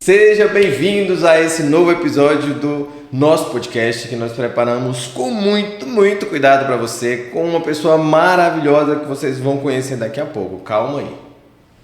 Sejam bem-vindos a esse novo episódio do nosso podcast que nós preparamos com muito cuidado para você, com uma pessoa maravilhosa que vocês vão conhecer daqui a pouco. Calma aí,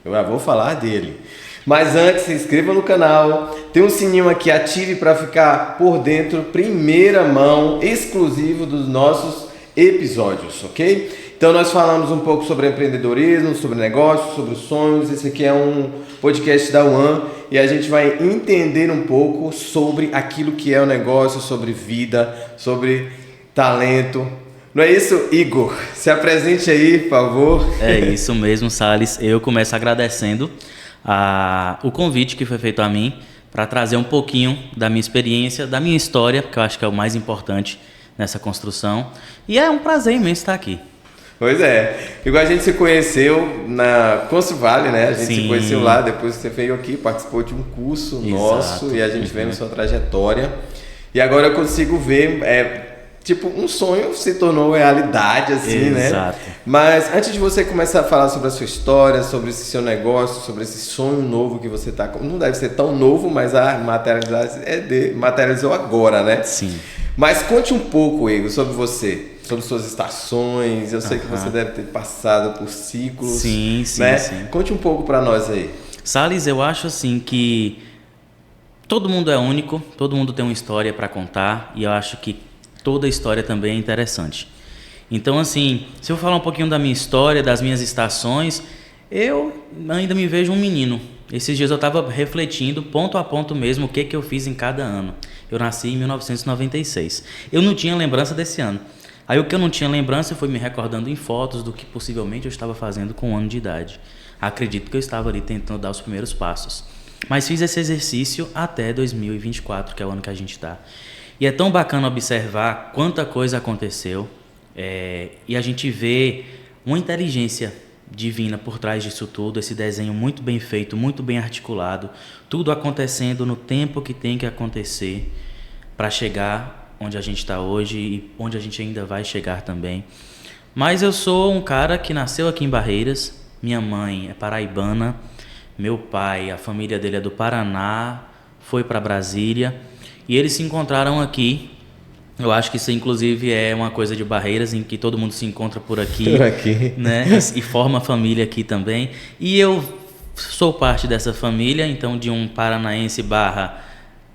eu já vou falar dele. Mas antes, se inscreva no canal, tem um sininho aqui, ative para ficar por dentro, primeira mão, exclusivo dos nossos episódios, ok? Então nós falamos um pouco sobre empreendedorismo, sobre negócios, sobre sonhos. Esse aqui é um podcast da One e a gente vai entender um pouco sobre aquilo que é o negócio, sobre vida, sobre talento. Não é isso, Igor? Se apresente aí, por favor. É isso mesmo, Salles. Eu começo agradecendo o convite que foi feito a mim para trazer um pouquinho da minha experiência, da minha história, que eu acho que é o mais importante nessa construção. E é um prazer imenso estar aqui. Pois é, igual a gente se conheceu na Concivale, né? A gente se conheceu lá, depois você veio aqui, participou de um curso nosso e a gente vendo sua trajetória. E agora eu consigo ver, tipo, um sonho se tornou realidade, assim, né? Mas antes de você começar a falar sobre a sua história, sobre esse seu negócio, sobre esse sonho novo que você tá... Não deve ser tão novo, mas a materializou agora, né? Sim. Mas conte um pouco, Igor, sobre você. Sobre suas estações, eu sei que você deve ter passado por ciclos. Sim. Conte um pouco para nós aí. Salles, eu acho assim que todo mundo é único, todo mundo tem uma história para contar e eu acho que toda história também é interessante. Então, assim, se eu falar um pouquinho da minha história, das minhas estações, eu ainda me vejo um menino. Esses dias eu estava refletindo, ponto a ponto mesmo, o que eu fiz em cada ano. Eu nasci em 1996. Eu não tinha lembrança desse ano. Aí o que eu não tinha lembrança foi me recordando em fotos do que possivelmente eu estava fazendo com 1 ano de idade. Acredito que eu estava ali tentando dar os primeiros passos. Mas fiz esse exercício até 2024, que é o ano que a gente está. E é tão bacana observar quanta coisa aconteceu e a gente vê uma inteligência divina por trás disso tudo, esse desenho muito bem feito, muito bem articulado, tudo acontecendo no tempo que tem que acontecer para chegar onde a gente está hoje e onde a gente ainda vai chegar também. Mas eu sou um cara que nasceu aqui em Barreiras, minha mãe é paraibana, meu pai, a família dele é do Paraná, foi para Brasília e eles se encontraram aqui. Eu acho que isso inclusive é uma coisa de Barreiras, em que todo mundo se encontra por aqui, né? E forma família aqui também. E eu sou parte dessa família, então de um paranaense /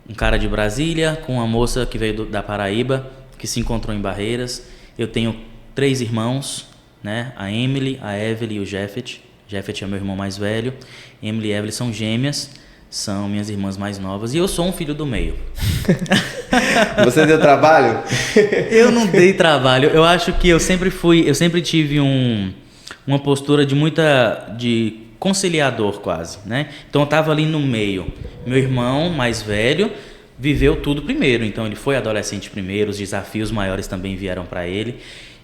um cara de Brasília, com uma moça que veio da Paraíba, que se encontrou em Barreiras. Eu tenho 3 irmãos, né? A Emily, a Evelyn e o Jeffet. Jeffet é meu irmão mais velho. Emily e Evelyn são gêmeas, são minhas irmãs mais novas. E eu sou um filho do meio. Você deu trabalho? Eu não dei trabalho. Eu acho que eu sempre tive uma postura de conciliador quase, né? Então eu estava ali no meio. Meu irmão mais velho viveu tudo primeiro, então ele foi adolescente primeiro, os desafios maiores também vieram para ele.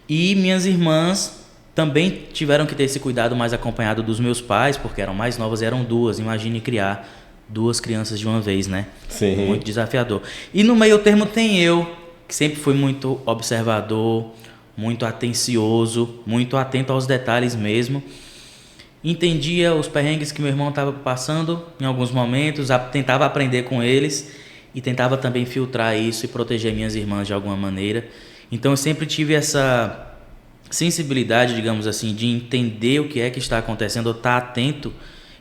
E minhas irmãs também tiveram que ter esse cuidado mais acompanhado dos meus pais, porque eram mais novas, eram 2. Imagine criar 2 crianças de uma vez, né? Sim. Muito desafiador. E no meio termo tem eu, que sempre fui muito observador, muito atencioso, muito atento aos detalhes mesmo. Entendia os perrengues que meu irmão estava passando em alguns momentos, tentava aprender com eles e tentava também filtrar isso e proteger minhas irmãs de alguma maneira. Então eu sempre tive essa sensibilidade, digamos assim, de entender o que é que está acontecendo, estar atento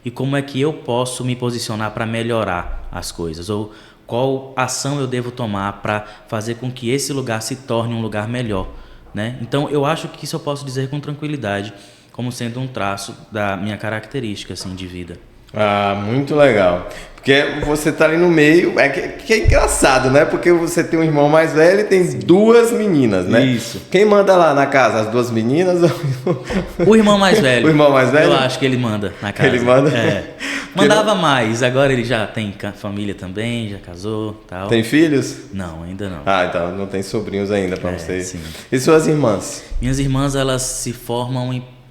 e como é que eu posso me posicionar para melhorar as coisas, ou qual ação eu devo tomar para fazer com que esse lugar se torne um lugar melhor, né? Então eu acho que isso eu posso dizer com tranquilidade, como sendo um traço da minha característica assim, de vida. Ah, muito legal. Porque você tá ali no meio, que é engraçado, né? Porque você tem um irmão mais velho e tem 2 meninas, né? Isso. Quem manda lá na casa? As 2 meninas? O irmão mais velho. O irmão mais velho? Eu acho que ele manda na casa. Ele manda? É. Mandava mais, agora ele já tem família também, já casou, tal. Tem filhos? Não, ainda não. Ah, então não tem sobrinhos ainda pra você. Sim. E suas irmãs? Minhas irmãs, elas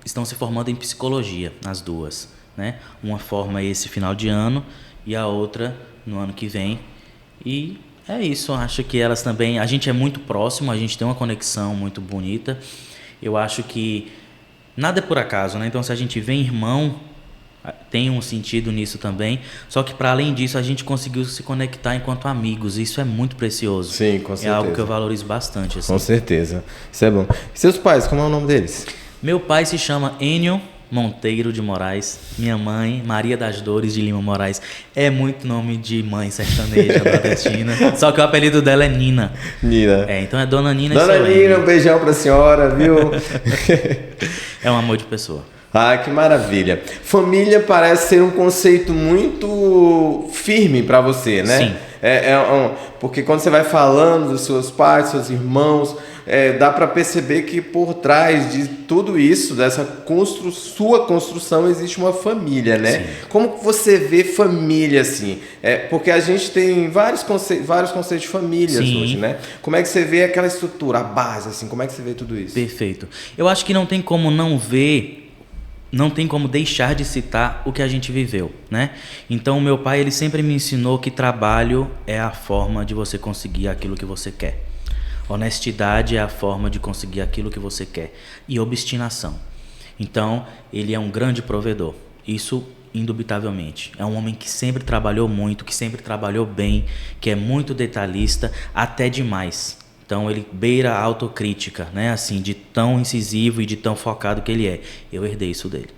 estão se formando em psicologia, as 2, né? Uma forma esse final de ano e a outra no ano que vem. E é isso, eu acho que elas também... A gente é muito próximo, a gente tem uma conexão muito bonita. Eu acho que nada é por acaso, né? Então, se a gente vê irmão, tem um sentido nisso também. Só que para além disso, a gente conseguiu se conectar enquanto amigos. Isso é muito precioso. Sim, com certeza. É algo que eu valorizo bastante. Assim. Com certeza. Isso é bom. E seus pais, como é o nome deles? Meu pai se chama Enio Monteiro de Moraes. Minha mãe, Maria das Dores de Lima Moraes. É muito nome de mãe sertaneja nordestina. Só que o apelido dela é Nina. Nina. Então é Dona Nina Dona e Nina, um beijão pra senhora, viu? É um amor de pessoa. Ah, que maravilha. Família parece ser um conceito muito firme para você, né? Sim. Porque quando você vai falando dos seus pais, dos seus irmãos, dá para perceber que por trás de tudo isso, dessa sua construção, existe uma família, né? Sim. Como você vê família assim? Porque a gente tem vários conceitos de famílias hoje, né? Como é que você vê aquela estrutura, a base, assim? Como é que você vê tudo isso? Perfeito. Eu acho que não tem como não ver. Não tem como deixar de citar o que a gente viveu, né? Então, o meu pai, ele sempre me ensinou que trabalho é a forma de você conseguir aquilo que você quer. Honestidade é a forma de conseguir aquilo que você quer. E obstinação. Então, ele é um grande provedor. Isso, indubitavelmente. É um homem que sempre trabalhou muito, que sempre trabalhou bem, que é muito detalhista, até demais. Então ele beira a autocrítica, né? Assim, de tão incisivo e de tão focado que ele é. Eu herdei isso dele.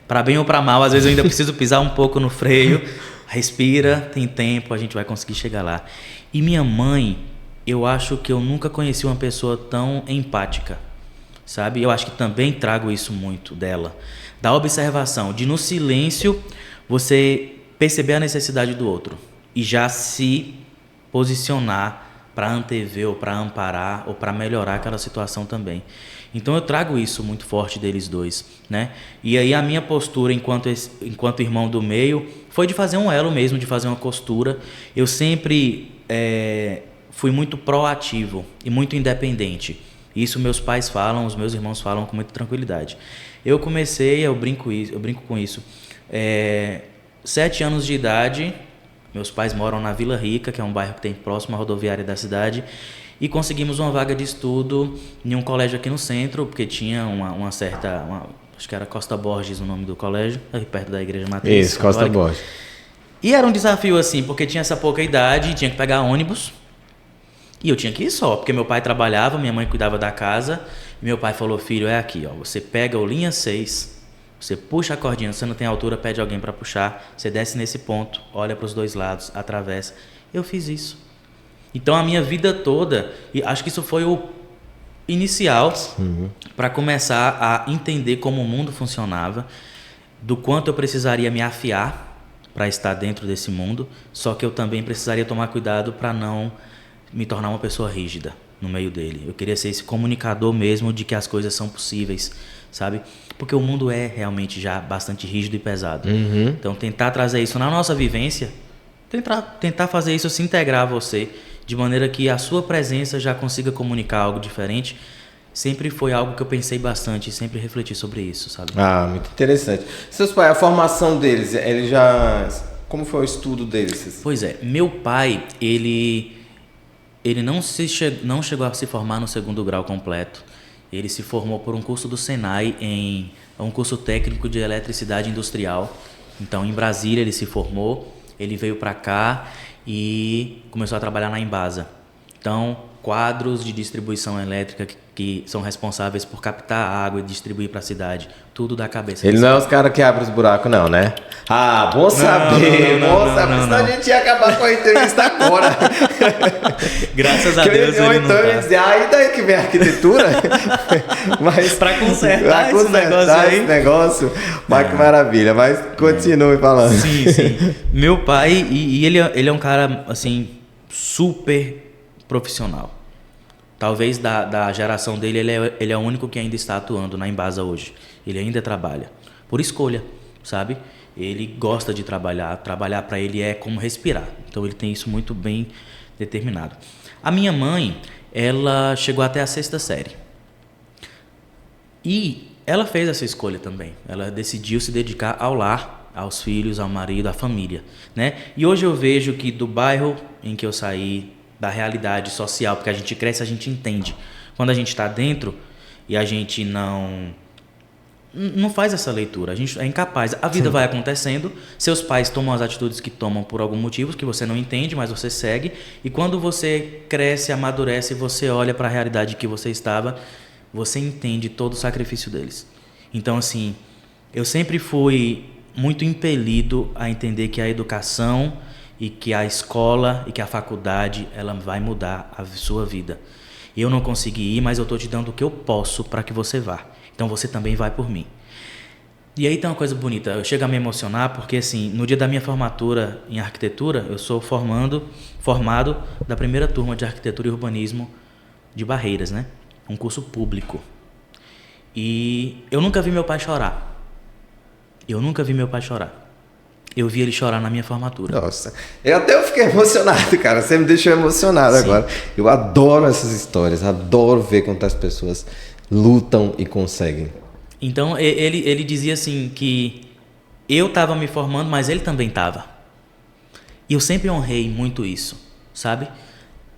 Para bem ou para mal, às vezes eu ainda preciso pisar um pouco no freio. Respira, tem tempo, a gente vai conseguir chegar lá. E minha mãe, eu acho que eu nunca conheci uma pessoa tão empática, sabe? Eu acho que também trago isso muito dela. Da observação, de no silêncio você perceber a necessidade do outro e já se posicionar para antever ou para amparar ou para melhorar aquela situação também. Então eu trago isso muito forte deles dois, né? E aí a minha postura enquanto irmão do meio foi de fazer um elo mesmo, de fazer uma costura. Eu sempre fui muito proativo e muito independente. Isso meus pais falam, os meus irmãos falam com muita tranquilidade. Eu brinco com isso. 7 anos de idade. Meus pais moram na Vila Rica, que é um bairro que tem próximo à rodoviária da cidade, e conseguimos uma vaga de estudo em um colégio aqui no centro, porque tinha acho que era Costa Borges o nome do colégio, ali perto da Igreja Matriz. Isso, Costa Borges. E era um desafio assim, porque tinha essa pouca idade, tinha que pegar ônibus, e eu tinha que ir só, porque meu pai trabalhava, minha mãe cuidava da casa, e meu pai falou, filho, é aqui, ó, você pega o linha 6... Você puxa a cordinha, você não tem altura, pede alguém para puxar. Você desce nesse ponto, olha para os dois lados, atravessa. Eu fiz isso. Então a minha vida toda, e acho que isso foi o inicial para começar a entender como o mundo funcionava, do quanto eu precisaria me afiar para estar dentro desse mundo, só que eu também precisaria tomar cuidado para não me tornar uma pessoa rígida no meio dele. Eu queria ser esse comunicador mesmo de que as coisas são possíveis, sabe? Porque o mundo é realmente já bastante rígido e pesado. Então, tentar trazer isso na nossa vivência, tentar fazer isso se integrar a você, de maneira que a sua presença já consiga comunicar algo diferente, sempre foi algo que eu pensei bastante e sempre refleti sobre isso, sabe? Ah, muito interessante. Seus pais, a formação deles, como foi o estudo deles? Pois é, meu pai, ele não chegou a se formar no 2º grau completo. Ele se formou por um curso do Senai um curso técnico de eletricidade industrial. Então, em Brasília ele se formou, ele veio para cá e começou a trabalhar na Embasa. Então, quadros de distribuição elétrica que são responsáveis por captar a água e distribuir para a cidade. Tudo da cabeça. Ele não é os caras que abrem os buracos, não, né? Ah, bom saber, bom saber. Senão a gente ia acabar com a entrevista agora. Graças a Deus ele não tá. Dizer, e daí que vem a arquitetura? Mas para consertar esse negócio, mas que maravilha. Mas continue falando. Sim. Meu pai, ele é um cara, assim, super profissional. Talvez da geração dele, ele é o único que ainda está atuando na Embasa hoje. Ele ainda trabalha. Por escolha, sabe? Ele gosta de trabalhar. Trabalhar para ele é como respirar. Então ele tem isso muito bem determinado. A minha mãe, ela chegou até a 6ª série. E ela fez essa escolha também. Ela decidiu se dedicar ao lar, aos filhos, ao marido, à família, né? E hoje eu vejo que do bairro em que eu saí, da realidade social, porque a gente cresce, a gente entende. Quando a gente está dentro e a gente não não faz essa leitura. A gente é incapaz. A vida vai acontecendo, seus pais tomam as atitudes que tomam por algum motivo que você não entende, mas você segue. E quando você cresce, amadurece, você olha para a realidade que você estava, você entende todo o sacrifício deles. Então, assim, eu sempre fui muito impelido a entender que a educação e que a escola e que a faculdade, ela vai mudar a sua vida. Eu não consegui ir, mas eu estou te dando o que eu posso para que você vá. Então você também vai por mim. E aí tem uma coisa bonita, eu chego a me emocionar porque assim, no dia da minha formatura em arquitetura, eu sou formado da primeira turma de arquitetura e urbanismo de Barreiras, né? Um curso público. E eu nunca vi meu pai chorar. Eu vi ele chorar na minha formatura. Nossa, eu fiquei emocionado, cara. Você me deixou emocionado. Sim. Agora. Eu adoro essas histórias, adoro ver quantas pessoas lutam e conseguem. Então, ele dizia assim que eu estava me formando, mas ele também estava. E eu sempre honrei muito isso, sabe?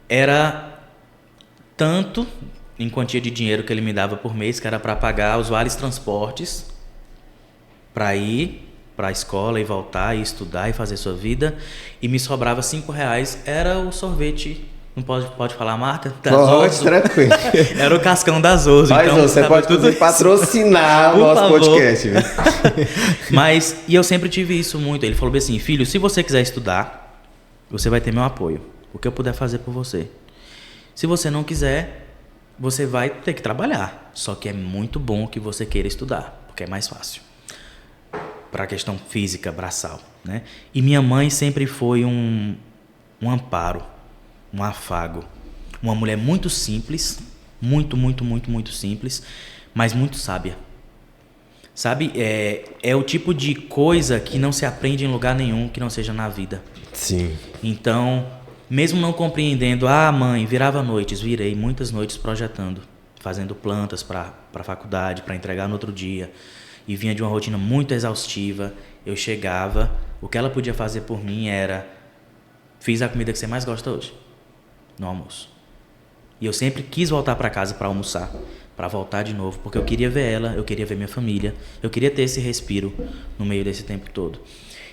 Era tanto em quantia de dinheiro que ele me dava por mês, que era para pagar os vales transportes, para ir para a escola e voltar e estudar e fazer sua vida, e me sobrava R$5, era o sorvete, não pode falar a marca? Pode, tranquilo. Era o cascão da Zoso. Mas então, você pode tudo patrocinar o nosso favor. podcast. Viu? Mas, e eu sempre tive isso muito, ele falou bem assim, filho, se você quiser estudar, você vai ter meu apoio, o que eu puder fazer por você. Se você não quiser, você vai ter que trabalhar, só que é muito bom que você queira estudar, porque é mais fácil. Para a questão física, braçal, né? E minha mãe sempre foi um amparo, um afago. Uma mulher muito simples, muito simples, mas muito sábia. Sabe? É o tipo de coisa que não se aprende em lugar nenhum que não seja na vida. Sim. Então, mesmo não compreendendo, mãe, virei muitas noites projetando, fazendo plantas para a faculdade, para entregar no outro dia. E vinha de uma rotina muito exaustiva. Eu chegava, o que ela podia fazer por mim era: fiz a comida que você mais gosta hoje, no almoço. E eu sempre quis voltar para casa para almoçar, para voltar de novo, porque eu queria ver ela, eu queria ver minha família, eu queria ter esse respiro no meio desse tempo todo.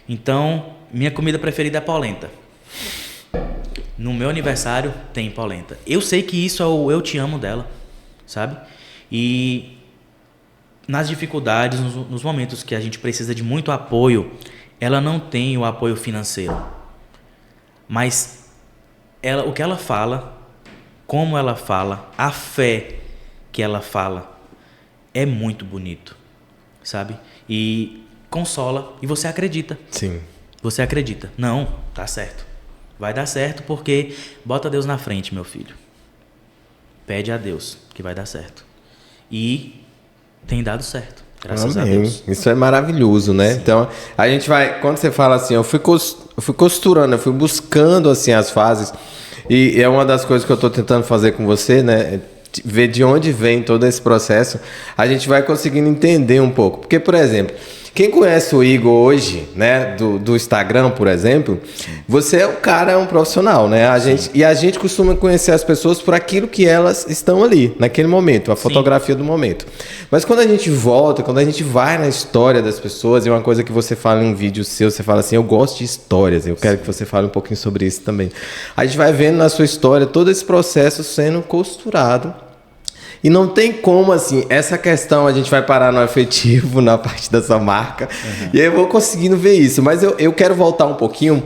Então, minha comida preferida é polenta. No meu aniversário tem polenta. Eu sei que isso é o eu te amo dela, sabe? E nas dificuldades, nos momentos que a gente precisa de muito apoio, ela não tem o apoio financeiro. Mas o que ela fala, como ela fala, a fé que ela fala, é muito bonito, sabe? E consola, e você acredita. Sim. Você acredita. Não, tá certo. Vai dar certo porque bota Deus na frente, meu filho. Pede a Deus que vai dar certo. E tem dado certo, graças a Deus. Isso é maravilhoso, né? Sim. Então, a gente vai... Quando você fala assim, eu fui costurando, eu fui buscando assim as fases. E é uma das coisas que eu estou tentando fazer com você, né? Ver de onde vem todo esse processo. A gente vai conseguindo entender um pouco. Porque, por exemplo, quem conhece o Igor hoje, né? Do Instagram, por exemplo, você é um profissional, né? A gente costuma conhecer as pessoas por aquilo que elas estão ali, naquele momento, a fotografia do momento. Mas quando a gente volta, quando a gente vai na história das pessoas, e uma coisa que você fala em um vídeo seu, você fala assim, eu gosto de histórias, eu quero que você fale um pouquinho sobre isso também. A gente vai vendo na sua história todo esse processo sendo costurado. E não tem como, assim, essa questão a gente vai parar no afetivo, na parte da sua marca, e aí eu vou conseguindo ver isso. Mas eu quero voltar um pouquinho,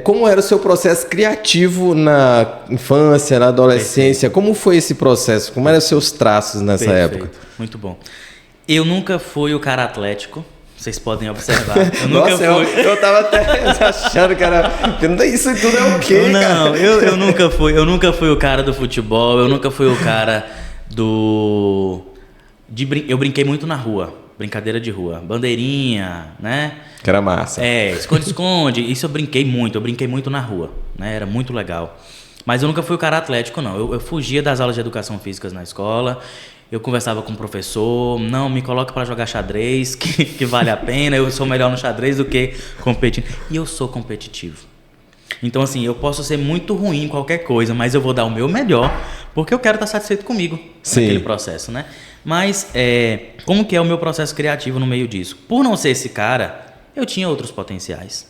como era o seu processo criativo na infância, na adolescência? Perfeito. Como foi esse processo? Como eram os seus traços nessa época? Muito bom. Eu nunca fui o cara atlético, vocês podem observar. Eu tava até achando que era... Isso tudo é o quê, cara? Não, eu nunca fui o cara do futebol, eu nunca fui o cara... Eu brinquei muito na rua, brincadeira de rua, bandeirinha, né? Que era massa. Esconde-esconde, isso eu brinquei muito na rua, né? Era muito legal. Mas eu nunca fui o cara atlético, não. Eu fugia das aulas de educação física na escola, eu conversava com o professor, não, me coloca para jogar xadrez, que vale a pena, eu sou melhor no xadrez do que competindo. E eu sou competitivo. Então, assim, eu posso ser muito ruim em qualquer coisa, mas eu vou dar o meu melhor Porque eu quero estar satisfeito comigo naquele processo, né? Mas como que é o meu processo criativo no meio disso? Por não ser esse cara, eu tinha outros potenciais.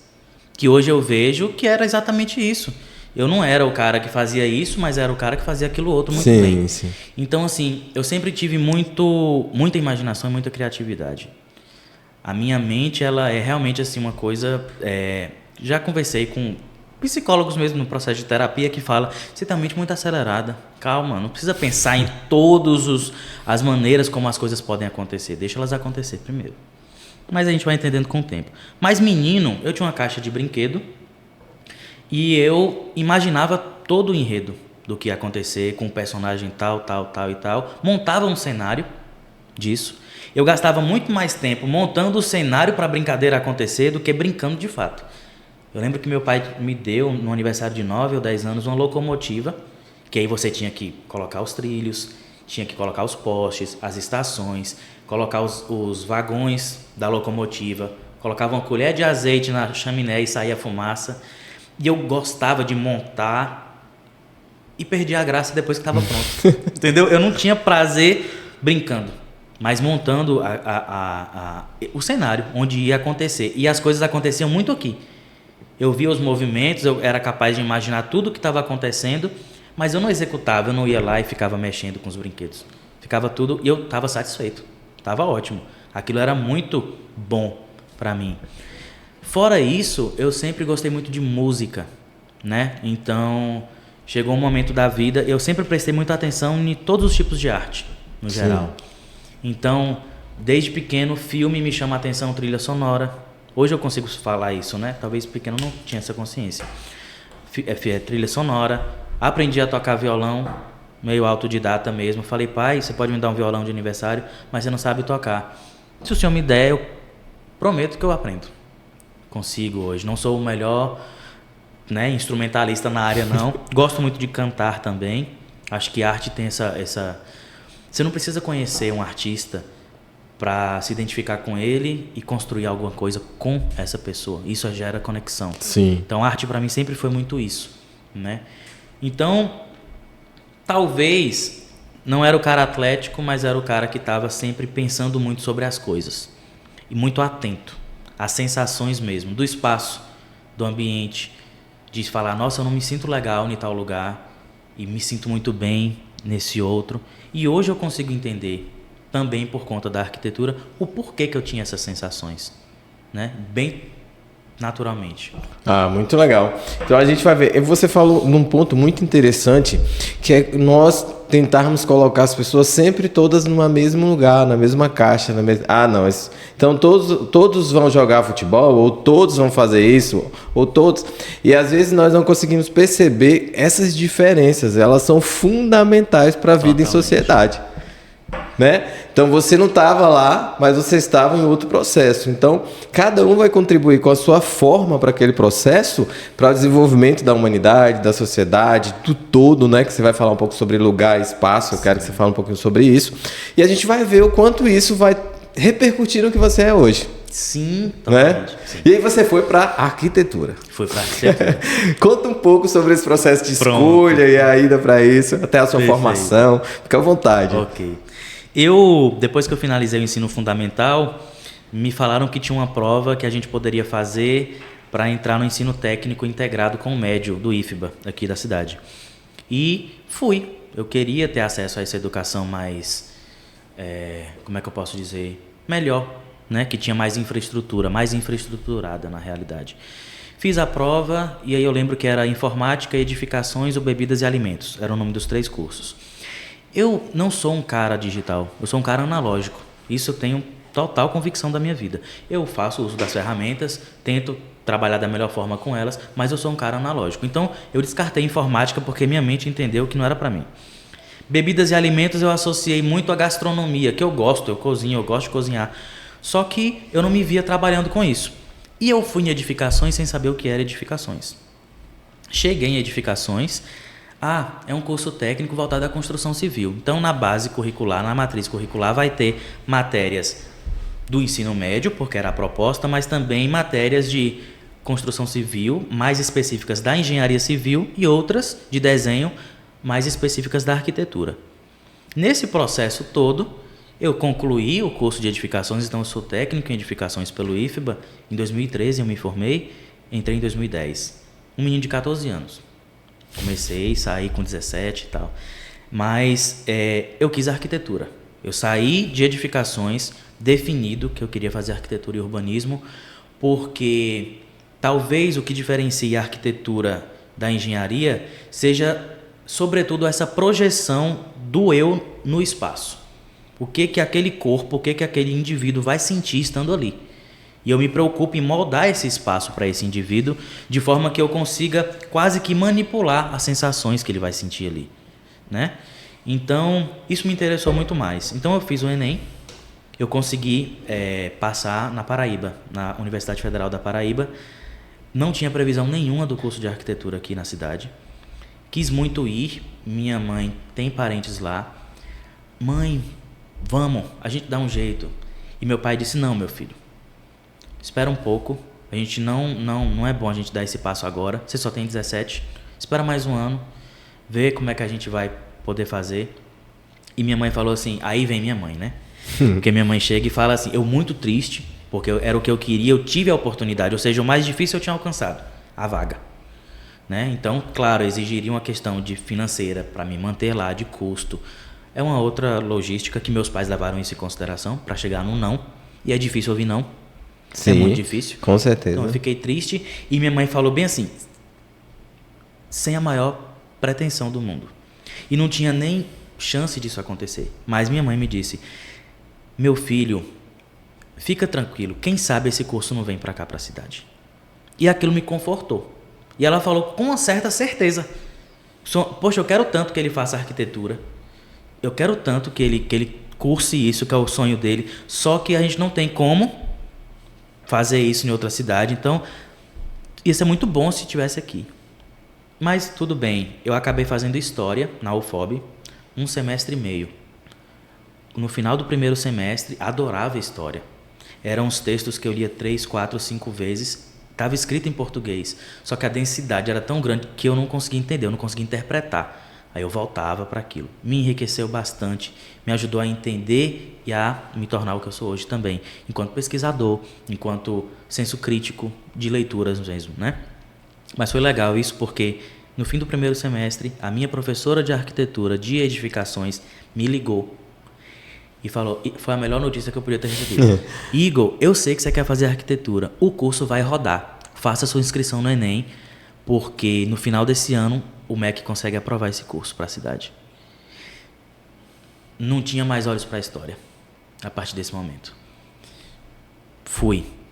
Que hoje eu vejo que era exatamente isso. Eu não era o cara que fazia isso, mas era o cara que fazia aquilo outro muito bem. Sim. Então, assim, eu sempre tive muita imaginação e muita criatividade. A minha mente, ela é realmente assim uma coisa... já conversei com psicólogos mesmo no processo de terapia que fala, você tem a mente muito acelerada. Calma, não precisa pensar em todas as maneiras como as coisas podem acontecer. Deixa elas acontecer primeiro. Mas a gente vai entendendo com o tempo. Mas menino, eu tinha uma caixa de brinquedo e eu imaginava todo o enredo do que ia acontecer com o personagem tal e tal. Montava um cenário disso. Eu gastava muito mais tempo montando o cenário para a brincadeira acontecer do que brincando de fato. Eu lembro que meu pai me deu, no aniversário de 9 ou 10 anos, uma locomotiva, que aí você tinha que colocar os trilhos, tinha que colocar os postes, as estações, colocar os vagões da locomotiva, colocava uma colher de azeite na chaminé e saía fumaça. E eu gostava de montar e perdi a graça depois que estava pronto. Entendeu? Eu não tinha prazer brincando, mas montando o cenário onde ia acontecer. E as coisas aconteciam muito aqui. Eu via os movimentos, eu era capaz de imaginar tudo o que estava acontecendo, mas eu não executava, eu não ia lá e ficava mexendo com os brinquedos. Ficava tudo e eu estava satisfeito. Estava ótimo. Aquilo era muito bom para mim. Fora isso, eu sempre gostei muito de música, né? Então, chegou um momento da vida, eu sempre prestei muita atenção em todos os tipos de arte, no geral. Então, desde pequeno, filme me chama a atenção, trilha sonora. Hoje eu consigo falar isso, né? Talvez pequeno não tinha essa consciência. Trilha sonora. Aprendi a tocar violão, meio autodidata mesmo. Falei, pai, você pode me dar um violão de aniversário, mas você não sabe tocar. Se o senhor me der, eu prometo que eu aprendo. Consigo hoje. Não sou o melhor, né, instrumentalista na área, não. Gosto muito de cantar também. Acho que a arte tem essa... Você não precisa conhecer um artista para se identificar com ele e construir alguma coisa com essa pessoa. Isso gera conexão. Sim. Então, a arte para mim sempre foi muito isso, né? Então, talvez não era o cara atlético, mas era o cara que estava sempre pensando muito sobre as coisas e muito atento às sensações mesmo, do espaço, do ambiente, de falar, nossa, eu não me sinto legal em tal lugar e me sinto muito bem nesse outro. E hoje eu consigo entender, também por conta da arquitetura, o porquê que eu tinha essas sensações, né? Bem naturalmente. Ah, muito legal. Então a gente vai ver. Você falou num ponto muito interessante, que é nós tentarmos colocar as pessoas sempre todas no mesmo lugar, na mesma caixa, na mesma... Então todos vão jogar futebol, ou todos vão fazer isso, ou todos. E às vezes nós não conseguimos perceber essas diferenças. Elas são fundamentais para a vida em sociedade, né? Então você não estava lá, mas você estava em outro processo. Então cada um vai contribuir com a sua forma para aquele processo, para o desenvolvimento da humanidade, da sociedade, do todo, né? Que você vai falar um pouco sobre lugar, espaço. Eu quero que você fale um pouquinho sobre isso. E a gente vai ver o quanto isso vai repercutir no que você é hoje. Sim, né? Sim. E aí você foi para arquitetura. Foi para arquitetura. Conta um pouco sobre esse processo de escolha e a ida para isso, até a sua formação. Fica à vontade. Ok. Depois que eu finalizei o ensino fundamental, me falaram que tinha uma prova que a gente poderia fazer para entrar no ensino técnico integrado com o médio do IFBA, aqui da cidade. E fui. Eu queria ter acesso a essa educação mais, como é que eu posso dizer, melhor, né? Que tinha mais infraestrutura, mais infraestruturada na realidade. Fiz a prova e aí eu lembro que era informática, edificações ou bebidas e alimentos. Era o nome dos 3 cursos. Eu não sou um cara digital, eu sou um cara analógico. Isso eu tenho total convicção da minha vida. Eu faço uso das ferramentas, tento trabalhar da melhor forma com elas, mas eu sou um cara analógico. Então, eu descartei informática porque minha mente entendeu que não era para mim. Bebidas e alimentos eu associei muito à gastronomia, que eu gosto, eu cozinho, eu gosto de cozinhar. Só que eu não me via trabalhando com isso. E eu fui em edificações sem saber o que era edificações. Cheguei em edificações... é um curso técnico voltado à construção civil. Então, na base curricular, na matriz curricular, vai ter matérias do ensino médio, porque era a proposta, mas também matérias de construção civil, mais específicas da engenharia civil e outras de desenho mais específicas da arquitetura. Nesse processo todo, eu concluí o curso de edificações, então eu sou técnico em edificações pelo IFBA. Em 2013 eu me formei, entrei em 2010. Um menino de 14 anos. Comecei, saí com 17 e tal. Mas eu quis arquitetura. Eu saí de edificações definido que eu queria fazer arquitetura e urbanismo, porque talvez o que diferencia a arquitetura da engenharia seja, sobretudo, essa projeção do eu no espaço. O que aquele corpo, o que aquele indivíduo vai sentir estando ali. E eu me preocupo em moldar esse espaço para esse indivíduo de forma que eu consiga quase que manipular as sensações que ele vai sentir ali, né? Então, isso me interessou muito mais. Então, eu fiz o Enem, eu consegui passar na Paraíba, na Universidade Federal da Paraíba. Não tinha previsão nenhuma do curso de arquitetura aqui na cidade. Quis muito ir, minha mãe tem parentes lá. Mãe, vamos, a gente dá um jeito. E meu pai disse, não, meu filho, espera um pouco, a gente não é bom a gente dar esse passo agora, você só tem 17, espera mais um ano, vê como é que a gente vai poder fazer. E minha mãe falou assim, aí vem minha mãe, né? Porque minha mãe chega e fala assim, eu muito triste, porque era o que eu queria, eu tive a oportunidade, ou seja, o mais difícil eu tinha alcançado, a vaga. Né? Então, claro, exigiria uma questão de financeira para me manter lá, de custo. É uma outra logística que meus pais levaram isso em consideração para chegar no não. E é difícil ouvir não. Sim, é muito difícil. Com certeza. Então eu fiquei triste e minha mãe falou bem assim, sem a maior pretensão do mundo. E não tinha nem chance disso acontecer. Mas minha mãe me disse, meu filho, fica tranquilo, quem sabe esse curso não vem para cá, para a cidade. E aquilo me confortou. E ela falou com uma certa certeza. Poxa, eu quero tanto que ele faça arquitetura. Eu quero tanto que ele curse isso, que é o sonho dele. Só que a gente não tem como fazer isso em outra cidade. Então, ia ser muito bom se estivesse aqui. Mas tudo bem. Eu acabei fazendo história na UFOB, 1 semestre e meio. No final do primeiro semestre, adorava história. Eram os textos que eu lia 3, 4, 5 vezes. Estava escrito em português, só que a densidade era tão grande que eu não conseguia entender, eu não conseguia interpretar. Aí eu voltava para aquilo. Me enriqueceu bastante, me ajudou a entender e a me tornar o que eu sou hoje também, enquanto pesquisador, enquanto senso crítico de leituras mesmo, né? Mas foi legal isso porque no fim do primeiro semestre, a minha professora de arquitetura de edificações me ligou e falou, foi a melhor notícia que eu podia ter recebido. Igor, eu sei que você quer fazer arquitetura, o curso vai rodar, faça sua inscrição no Enem, porque no final desse ano o MEC consegue aprovar esse curso para a cidade. Não tinha mais olhos para a história a partir desse momento.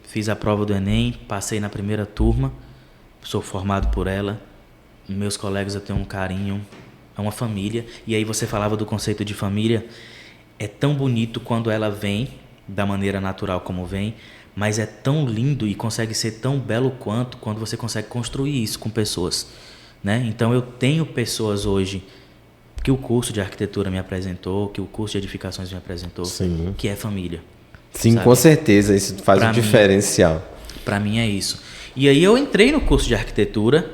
Fiz a prova do Enem, passei na primeira turma, sou formado por ela, meus colegas eu tenho um carinho, é uma família, e aí você falava do conceito de família. É tão bonito quando ela vem, da maneira natural como vem, mas é tão lindo e consegue ser tão belo quanto quando você consegue construir isso com pessoas, né? Então eu tenho pessoas hoje que o curso de arquitetura me apresentou, que o curso de edificações me apresentou, sim, que é família. Sim, sabe? Com certeza, isso faz um diferencial. Para mim é isso. E aí eu entrei no curso de arquitetura,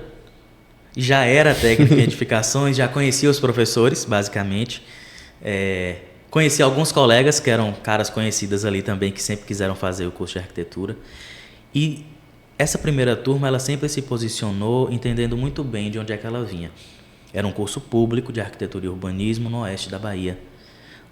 já era técnico em edificações, já conhecia os professores, basicamente, conheci alguns colegas que eram caras conhecidas ali também, que sempre quiseram fazer o curso de arquitetura. E essa primeira turma, ela sempre se posicionou entendendo muito bem de onde é que ela vinha. Era um curso público de arquitetura e urbanismo no oeste da Bahia.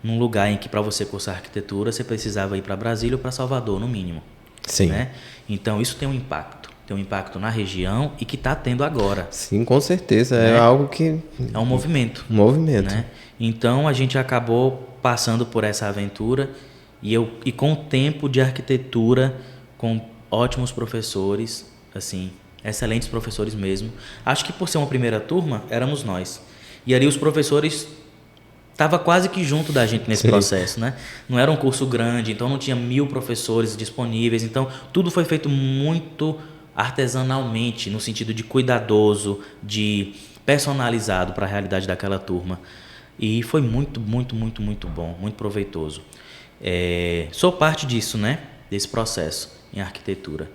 Num lugar em que, para você cursar arquitetura, você precisava ir para Brasília ou para Salvador, no mínimo. Sim. Né? Então, isso tem um impacto. Tem um impacto na região e que está tendo agora. Sim, com certeza. É algo que... É um movimento. Um movimento. Né? Então, a gente acabou passando por essa aventura e com o tempo de arquitetura, com ótimos professores, assim, excelentes professores mesmo. Acho que por ser uma primeira turma, éramos nós. E ali os professores estavam quase que junto da gente nesse processo, né? Não era um curso grande, então não tinha 1000 professores disponíveis. Então, tudo foi feito muito artesanalmente, no sentido de cuidadoso, de personalizado para a realidade daquela turma. E foi muito, muito, muito, muito bom, muito proveitoso. Sou parte disso, né? Desse processo em arquitetura.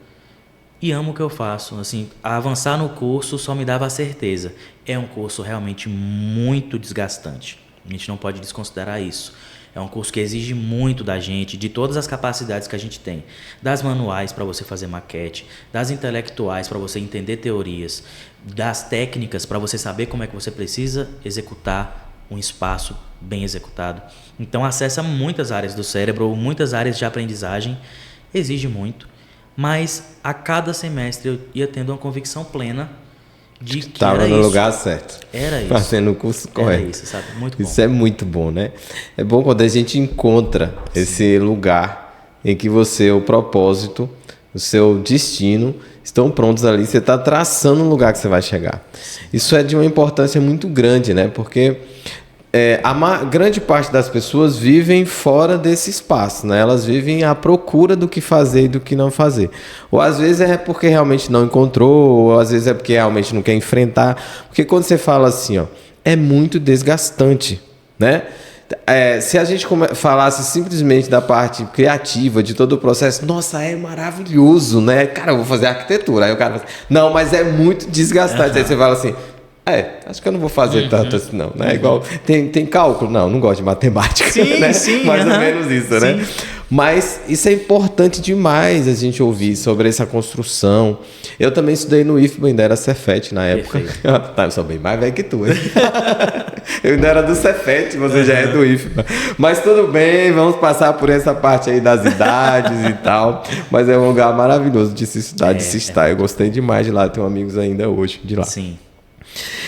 e amo o que eu faço. Assim, avançar no curso só me dava a certeza. É um curso realmente muito desgastante. A gente não pode desconsiderar isso. É um curso que exige muito da gente, de todas as capacidades que a gente tem. Das manuais para você fazer maquete, das intelectuais para você entender teorias, das técnicas para você saber como é que você precisa executar um espaço bem executado. Então acessa muitas áreas do cérebro, muitas áreas de aprendizagem, exige muito. Mas a cada semestre eu ia tendo uma convicção plena de que Estava era no isso. lugar certo. Era isso. Fazendo o curso correto. Era isso, sabe? Muito bom. Isso é muito bom, né? É bom quando a gente encontra esse lugar em que você, o propósito, o seu destino, estão prontos ali. Você está traçando um lugar que você vai chegar. Isso é de uma importância muito grande, né? Porque grande parte das pessoas vivem fora desse espaço, né? Elas vivem à procura do que fazer e do que não fazer. Ou às vezes é porque realmente não encontrou, ou às vezes é porque realmente não quer enfrentar. Porque quando você fala assim, ó, é muito desgastante, né? Se a gente falasse simplesmente da parte criativa, de todo o processo, nossa, é maravilhoso, né? Cara, eu vou fazer arquitetura. Aí o cara fala assim, não, mas é muito desgastante. Aí você fala assim, acho que eu não vou fazer tanto assim, não. Né? Igual, tem cálculo? Não gosto de matemática. Sim, né? sim. Mais ou menos isso, né? Mas isso é importante demais a gente ouvir sobre essa construção. Eu também estudei no IFBA, ainda era Cefet na época. Eu sou bem mais velho que tu, hein? Eu ainda era do Cefet, você já é do IFBA. Mas tudo bem, vamos passar por essa parte aí das idades e tal. Mas é um lugar maravilhoso de se estudar, de se estar. Eu gostei demais de lá, tenho amigos ainda hoje de lá. Sim.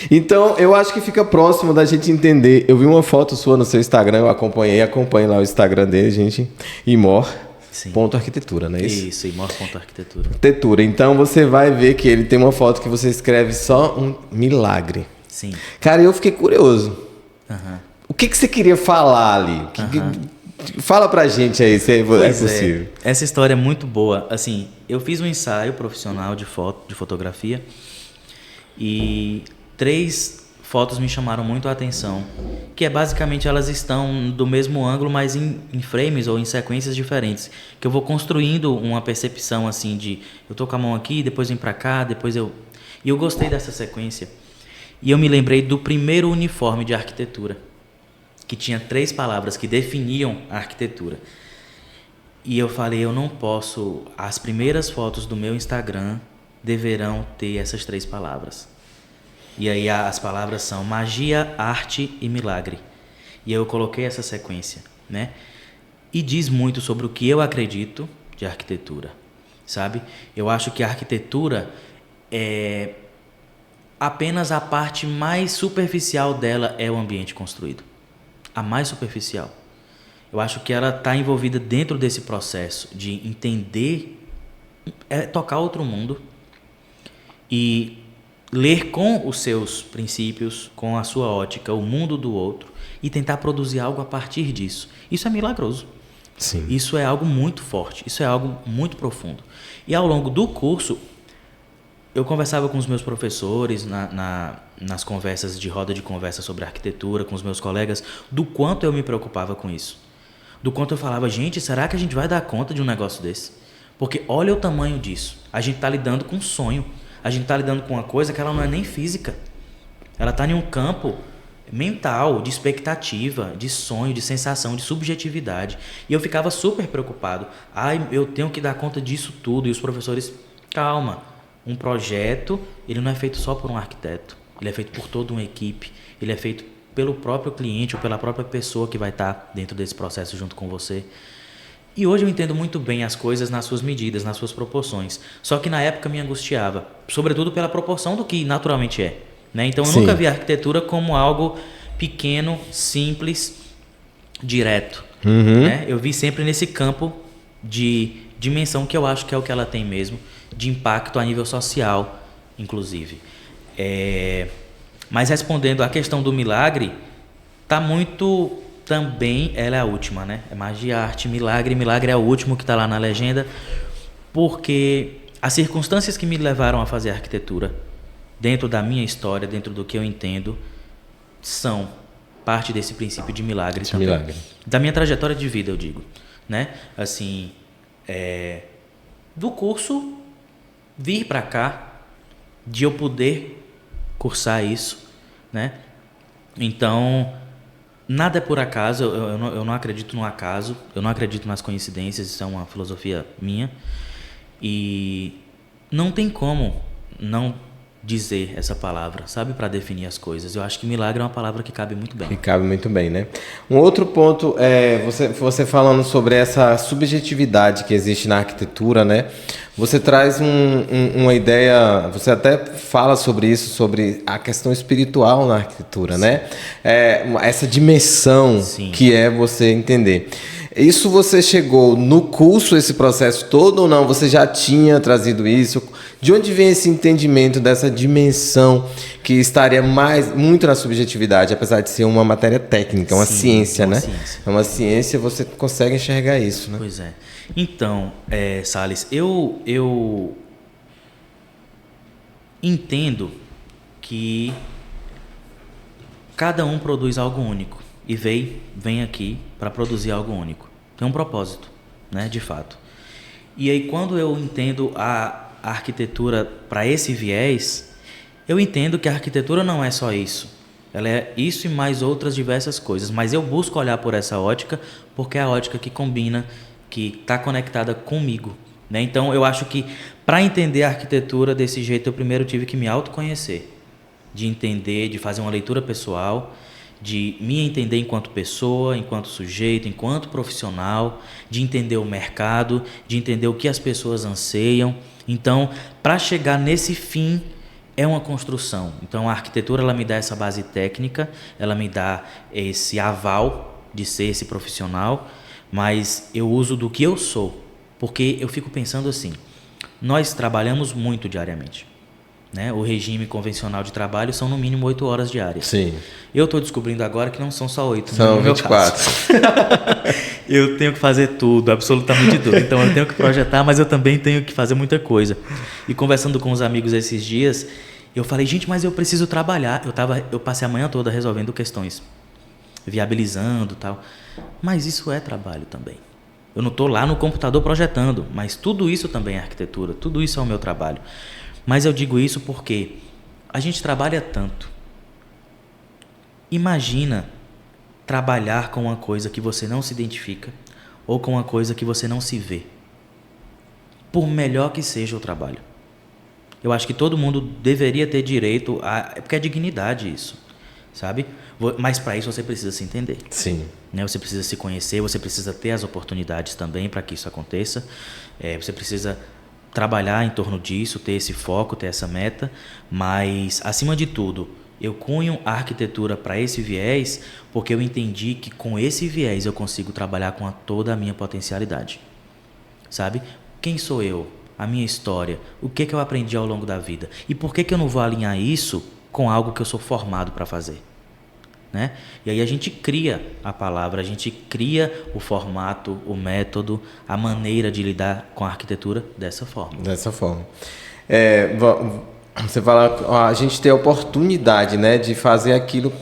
Então, eu acho que fica próximo da gente entender. Eu vi uma foto sua no seu Instagram, eu acompanhe lá o Instagram dele, gente. Imor.arquitetura, não é isso? Isso, Imor.arquitetura. Arquitetura. Então, você vai ver que ele tem uma foto que você escreve só um milagre. Sim. Cara, eu fiquei curioso. Uhum. O que você queria falar ali? Fala pra gente aí, se é possível. Essa história é muito boa. Assim, eu fiz um ensaio profissional de fotografia e 3 fotos me chamaram muito a atenção, que é basicamente elas estão do mesmo ângulo, mas em frames ou em sequências diferentes, que eu vou construindo uma percepção assim de eu tô com a mão aqui, depois vem pra cá, e eu gostei dessa sequência. E eu me lembrei do primeiro uniforme de arquitetura, que tinha 3 palavras que definiam a arquitetura. E eu falei, eu não posso, as primeiras fotos do meu Instagram deverão ter essas 3 palavras. E aí as palavras são magia, arte e milagre. E eu coloquei essa sequência, né? E diz muito sobre o que eu acredito de arquitetura, sabe? Eu acho que a arquitetura apenas a parte mais superficial dela é o ambiente construído. A mais superficial. Eu acho que ela está envolvida dentro desse processo de entender, tocar outro mundo e ler com os seus princípios, com a sua ótica, o mundo do outro e tentar produzir algo a partir disso. Isso é milagroso. Sim. Isso é algo muito forte, isso é algo muito profundo. E ao longo do curso, eu conversava com os meus professores nas conversas de roda de conversa sobre arquitetura, com os meus colegas, do quanto eu me preocupava com isso. Do quanto eu falava, gente, será que a gente vai dar conta de um negócio desse? Porque olha o tamanho disso. A gente está lidando com um sonho. A gente está lidando com uma coisa que ela não é nem física. Ela está em um campo mental, de expectativa, de sonho, de sensação, de subjetividade. E eu ficava super preocupado. Eu tenho que dar conta disso tudo. E os professores, calma. Um projeto, ele não é feito só por um arquiteto. Ele é feito por toda uma equipe. Ele é feito pelo próprio cliente ou pela própria pessoa que vai estar dentro desse processo junto com você. E hoje eu entendo muito bem as coisas nas suas medidas, nas suas proporções. Só que na época me angustiava, sobretudo pela proporção do que naturalmente é. Né? Então eu nunca vi a arquitetura como algo pequeno, simples, direto. Né? Eu vi sempre nesse campo de dimensão que eu acho que é o que ela tem mesmo, de impacto a nível social, inclusive. Mas respondendo à questão do milagre, está muito... Também ela é a última, né? É magia, arte, milagre. Milagre é o último que está lá na legenda, porque as circunstâncias que me levaram a fazer arquitetura, dentro da minha história, dentro do que eu entendo, são parte desse princípio de milagre também. Milagre. Da minha trajetória de vida, eu digo, né? Assim, do curso vir para cá, de eu poder cursar isso, né? Então, nada é por acaso, eu não acredito no acaso, eu não acredito nas coincidências, isso é uma filosofia minha. E não tem como não dizer essa palavra, sabe, para definir as coisas. Eu acho que milagre é uma palavra que cabe muito bem. Que cabe muito bem, né? Um outro ponto é você falando sobre essa subjetividade que existe na arquitetura, né? Você traz uma ideia, você até fala sobre isso, sobre a questão espiritual na arquitetura, sim, né? Essa dimensão, sim, que é você entender. Isso você chegou no curso, esse processo todo, ou não? Você já tinha trazido isso? De onde vem esse entendimento dessa dimensão que estaria muito na subjetividade, apesar de ser uma matéria técnica, uma ciência, né? Ciência. É uma ciência, você consegue enxergar isso, né? Pois é. Então, Salles, eu entendo que cada um produz algo único e vem aqui para produzir algo único. Tem um propósito, né, de fato. E aí, quando eu entendo a arquitetura para esse viés, eu entendo que a arquitetura não é só isso. Ela é isso e mais outras diversas coisas. Mas eu busco olhar por essa ótica porque é a ótica que combina, que está conectada comigo, né? Então, eu acho que para entender a arquitetura desse jeito, eu primeiro tive que me autoconhecer, de entender, de fazer uma leitura pessoal, de me entender enquanto pessoa, enquanto sujeito, enquanto profissional, de entender o mercado, de entender o que as pessoas anseiam. Então, para chegar nesse fim, é uma construção. Então, a arquitetura ela me dá essa base técnica, ela me dá esse aval de ser esse profissional, mas eu uso do que eu sou, porque eu fico pensando assim, nós trabalhamos muito diariamente, né? O regime convencional de trabalho são no mínimo 8 horas diárias. Sim. Eu estou descobrindo agora que não são só 8. São 24. Eu tenho que fazer tudo, absolutamente tudo. Então eu tenho que projetar, mas eu também tenho que fazer muita coisa. E conversando com os amigos esses dias, eu falei, gente, mas eu preciso trabalhar. Eu passei a manhã toda resolvendo questões, viabilizando e tal. Mas isso é trabalho também. Eu não estou lá no computador projetando, mas tudo isso também é arquitetura, tudo isso é o meu trabalho. Mas eu digo isso porque a gente trabalha tanto. Imagina trabalhar com uma coisa que você não se identifica ou com uma coisa que você não se vê. Por melhor que seja o trabalho. Eu acho que todo mundo deveria ter direito a... Porque é dignidade isso, sabe? Mas para isso você precisa se entender. Sim. Né? Você precisa se conhecer, você precisa ter as oportunidades também para que isso aconteça. Você precisa trabalhar em torno disso, ter esse foco, ter essa meta, mas, acima de tudo, eu cunho a arquitetura para esse viés porque eu entendi que com esse viés eu consigo trabalhar com toda a minha potencialidade, sabe? Quem sou eu? A minha história? O que eu aprendi ao longo da vida? E por que eu não vou alinhar isso com algo que eu sou formado para fazer? Né? E aí a gente cria a palavra, a gente cria o formato, o método, a maneira de lidar com a arquitetura dessa forma. Dessa forma. Você fala, a gente tem a oportunidade, né, de fazer aquilo.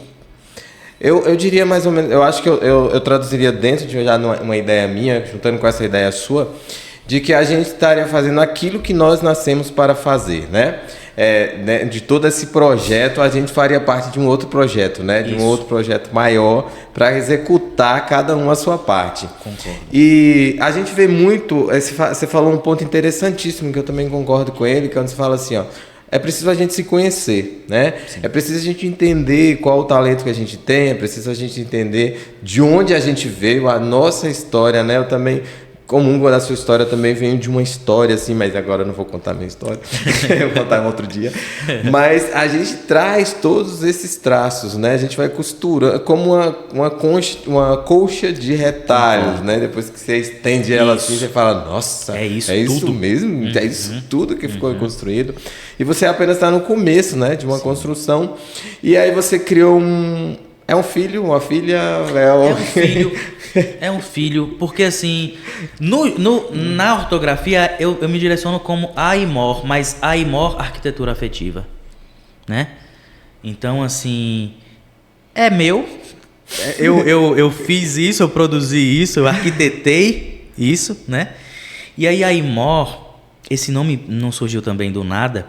Eu diria mais ou menos, eu acho que eu traduziria dentro de já uma ideia minha, juntando com essa ideia sua, de que a gente estaria fazendo aquilo que nós nascemos para fazer, né? Né, de todo esse projeto, a gente faria parte de um outro projeto, né? De um outro projeto maior para executar cada um a sua parte. Concordo. E a gente vê muito, você falou um ponto interessantíssimo que eu também concordo com ele, que é quando você fala assim, ó, é preciso a gente se conhecer, né? Sim. É preciso a gente entender qual o talento que a gente tem, é preciso a gente entender de onde a gente veio, a nossa história, né? Eu também comungo da sua história, também venho de uma história assim, mas agora eu não vou contar a minha história, eu vou contar em outro dia. Mas a gente traz todos esses traços, né? A gente vai costurando como uma colcha de retalhos, né? Depois que você estende ela assim, você fala, nossa, é isso mesmo? É isso tudo que ficou construído. E você apenas está no começo, né? De uma construção. E aí você criou é um filho, uma filha? É um filho, porque assim, na ortografia eu me direciono como Aimor, mas Aimor, arquitetura afetiva, né? Então, assim, é meu, eu fiz isso, eu produzi isso, eu arquitetei isso, né? E aí Aimor esse nome não surgiu também do nada.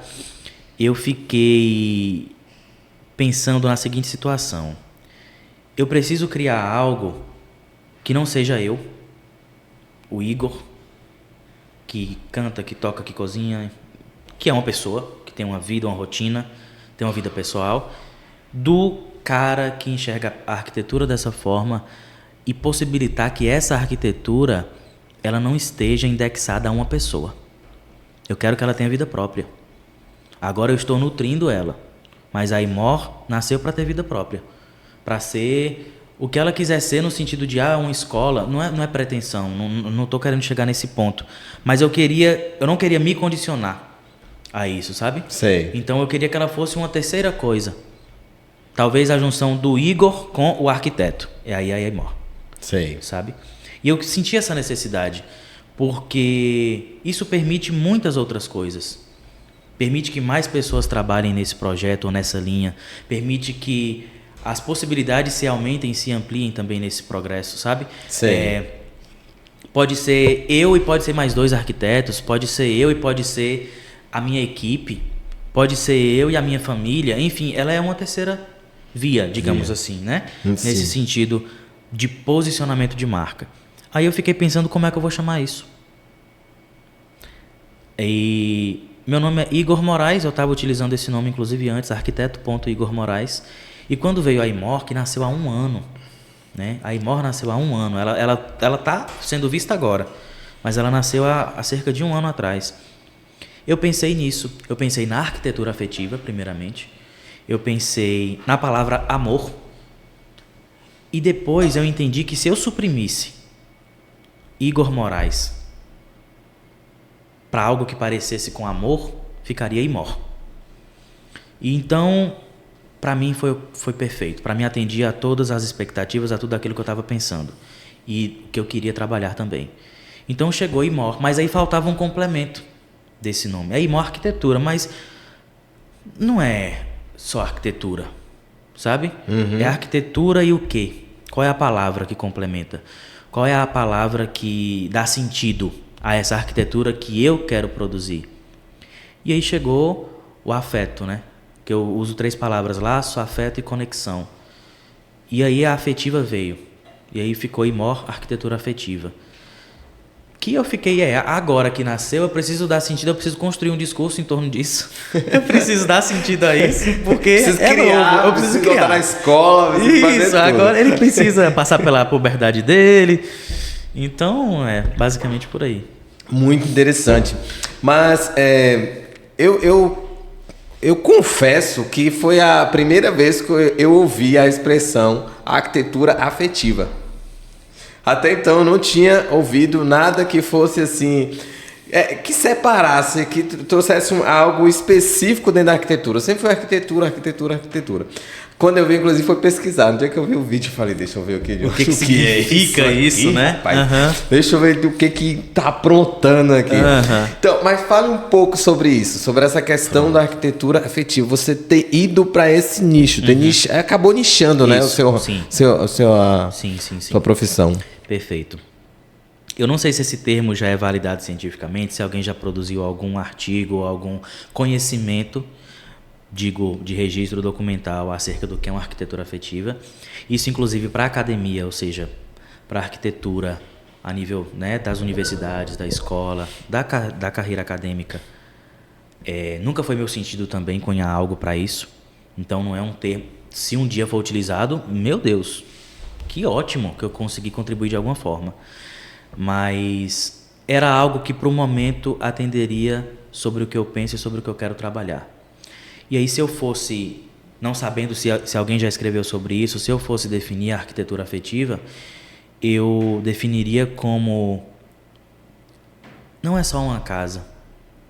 Eu fiquei pensando na seguinte situação. Eu preciso criar algo que não seja eu, o Igor, que canta, que toca, que cozinha, que é uma pessoa, que tem uma vida, uma rotina, tem uma vida pessoal, do cara que enxerga a arquitetura dessa forma e possibilitar que essa arquitetura ela não esteja indexada a uma pessoa. Eu quero que ela tenha vida própria. Agora eu estou nutrindo ela, mas a Imor nasceu para ter vida própria, para ser o que ela quiser ser no sentido de uma escola. Não é pretensão, não estou querendo chegar nesse ponto, mas eu não queria me condicionar a isso, sabe? Sei. Então eu queria que ela fosse uma terceira coisa, talvez a junção do Igor com o arquiteto, é aí a Imor. Sei. Sabe? E eu senti essa necessidade, porque isso permite muitas outras coisas. Permite que mais pessoas trabalhem nesse projeto ou nessa linha. Permite que as possibilidades se aumentem e se ampliem também nesse progresso, sabe? Sei. Pode ser eu e pode ser mais 2 arquitetos. Pode ser eu e pode ser a minha equipe. Pode ser eu e a minha família. Enfim, ela é uma terceira via, digamos assim, né? Sim. Nesse sentido de posicionamento de marca. Aí eu fiquei pensando como é que eu vou chamar isso. E meu nome é Igor Moraes, eu estava utilizando esse nome inclusive antes, arquiteto.Igor Moraes. E quando veio a Imor, que nasceu há 1 ano, né? A Imor nasceu há 1 ano, ela está sendo vista agora, mas ela nasceu há cerca de 1 ano atrás. Eu pensei nisso, eu pensei na arquitetura afetiva, primeiramente. Eu pensei na palavra amor. E depois eu entendi que se eu suprimisse Igor Moraes para algo que parecesse com amor, ficaria Imor. E então, para mim foi perfeito. Para mim atendia a todas as expectativas, a tudo aquilo que eu estava pensando e que eu queria trabalhar também. Então chegou Imor, mas aí faltava um complemento desse nome. É Imor Arquitetura, mas não é só arquitetura, sabe? Uhum. É arquitetura e o quê? Qual é a palavra que complementa? Qual é a palavra que dá sentido a essa arquitetura que eu quero produzir? E aí chegou o afeto, né? Que eu uso 3 palavras: laço, afeto e conexão. E aí a afetiva veio. E aí ficou Imor Arquitetura Afetiva. Que eu fiquei, agora que nasceu, eu preciso dar sentido, eu preciso construir um discurso em torno disso. Eu preciso dar sentido a isso, porque novo, eu preciso criar. Botar na escola, isso, agora ele precisa passar pela puberdade dele. Então, é basicamente por aí. Muito interessante. Mas eu confesso que foi a primeira vez que eu ouvi a expressão arquitetura afetiva. Até então eu não tinha ouvido nada que fosse assim, que separasse, que trouxesse algo específico dentro da arquitetura. Sempre foi arquitetura. Quando eu vi, inclusive, foi pesquisar. No dia que eu vi o vídeo, eu falei, deixa eu ver o que significa isso, né? Rapaz, deixa eu ver o que tá aprontando aqui. Então, mas fale um pouco sobre isso, sobre essa questão da arquitetura afetiva. Você ter ido para esse nicho, acabou nichando, né? Sua profissão. Perfeito. Eu não sei se esse termo já é validado cientificamente, se alguém já produziu algum artigo, algum conhecimento, digo, de registro documental acerca do que é uma arquitetura afetiva. Isso, inclusive, para a academia, ou seja, para a arquitetura a nível, né, das universidades, da escola, da carreira acadêmica. Nunca foi meu sentido também cunhar algo para isso. Então, não é um termo. Se um dia for utilizado, meu Deus, que ótimo que eu consegui contribuir de alguma forma. Mas era algo que, para o momento, atenderia sobre o que eu penso e sobre o que eu quero trabalhar. E aí, se eu fosse, não sabendo se alguém já escreveu sobre isso, se eu fosse definir a arquitetura afetiva, eu definiria como: não é só uma casa,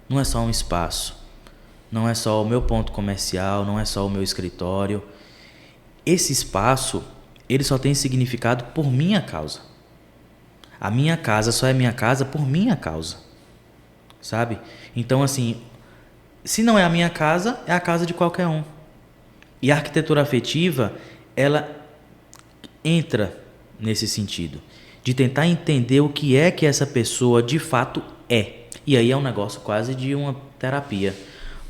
não é só um espaço, não é só o meu ponto comercial, não é só o meu escritório. Esse espaço, ele só tem significado por minha causa. A minha casa só é minha casa por minha causa, sabe? Então, assim, se não é a minha casa, é a casa de qualquer um. E a arquitetura afetiva, ela entra nesse sentido, de tentar entender o que é que essa pessoa de fato E aí é um negócio quase de uma terapia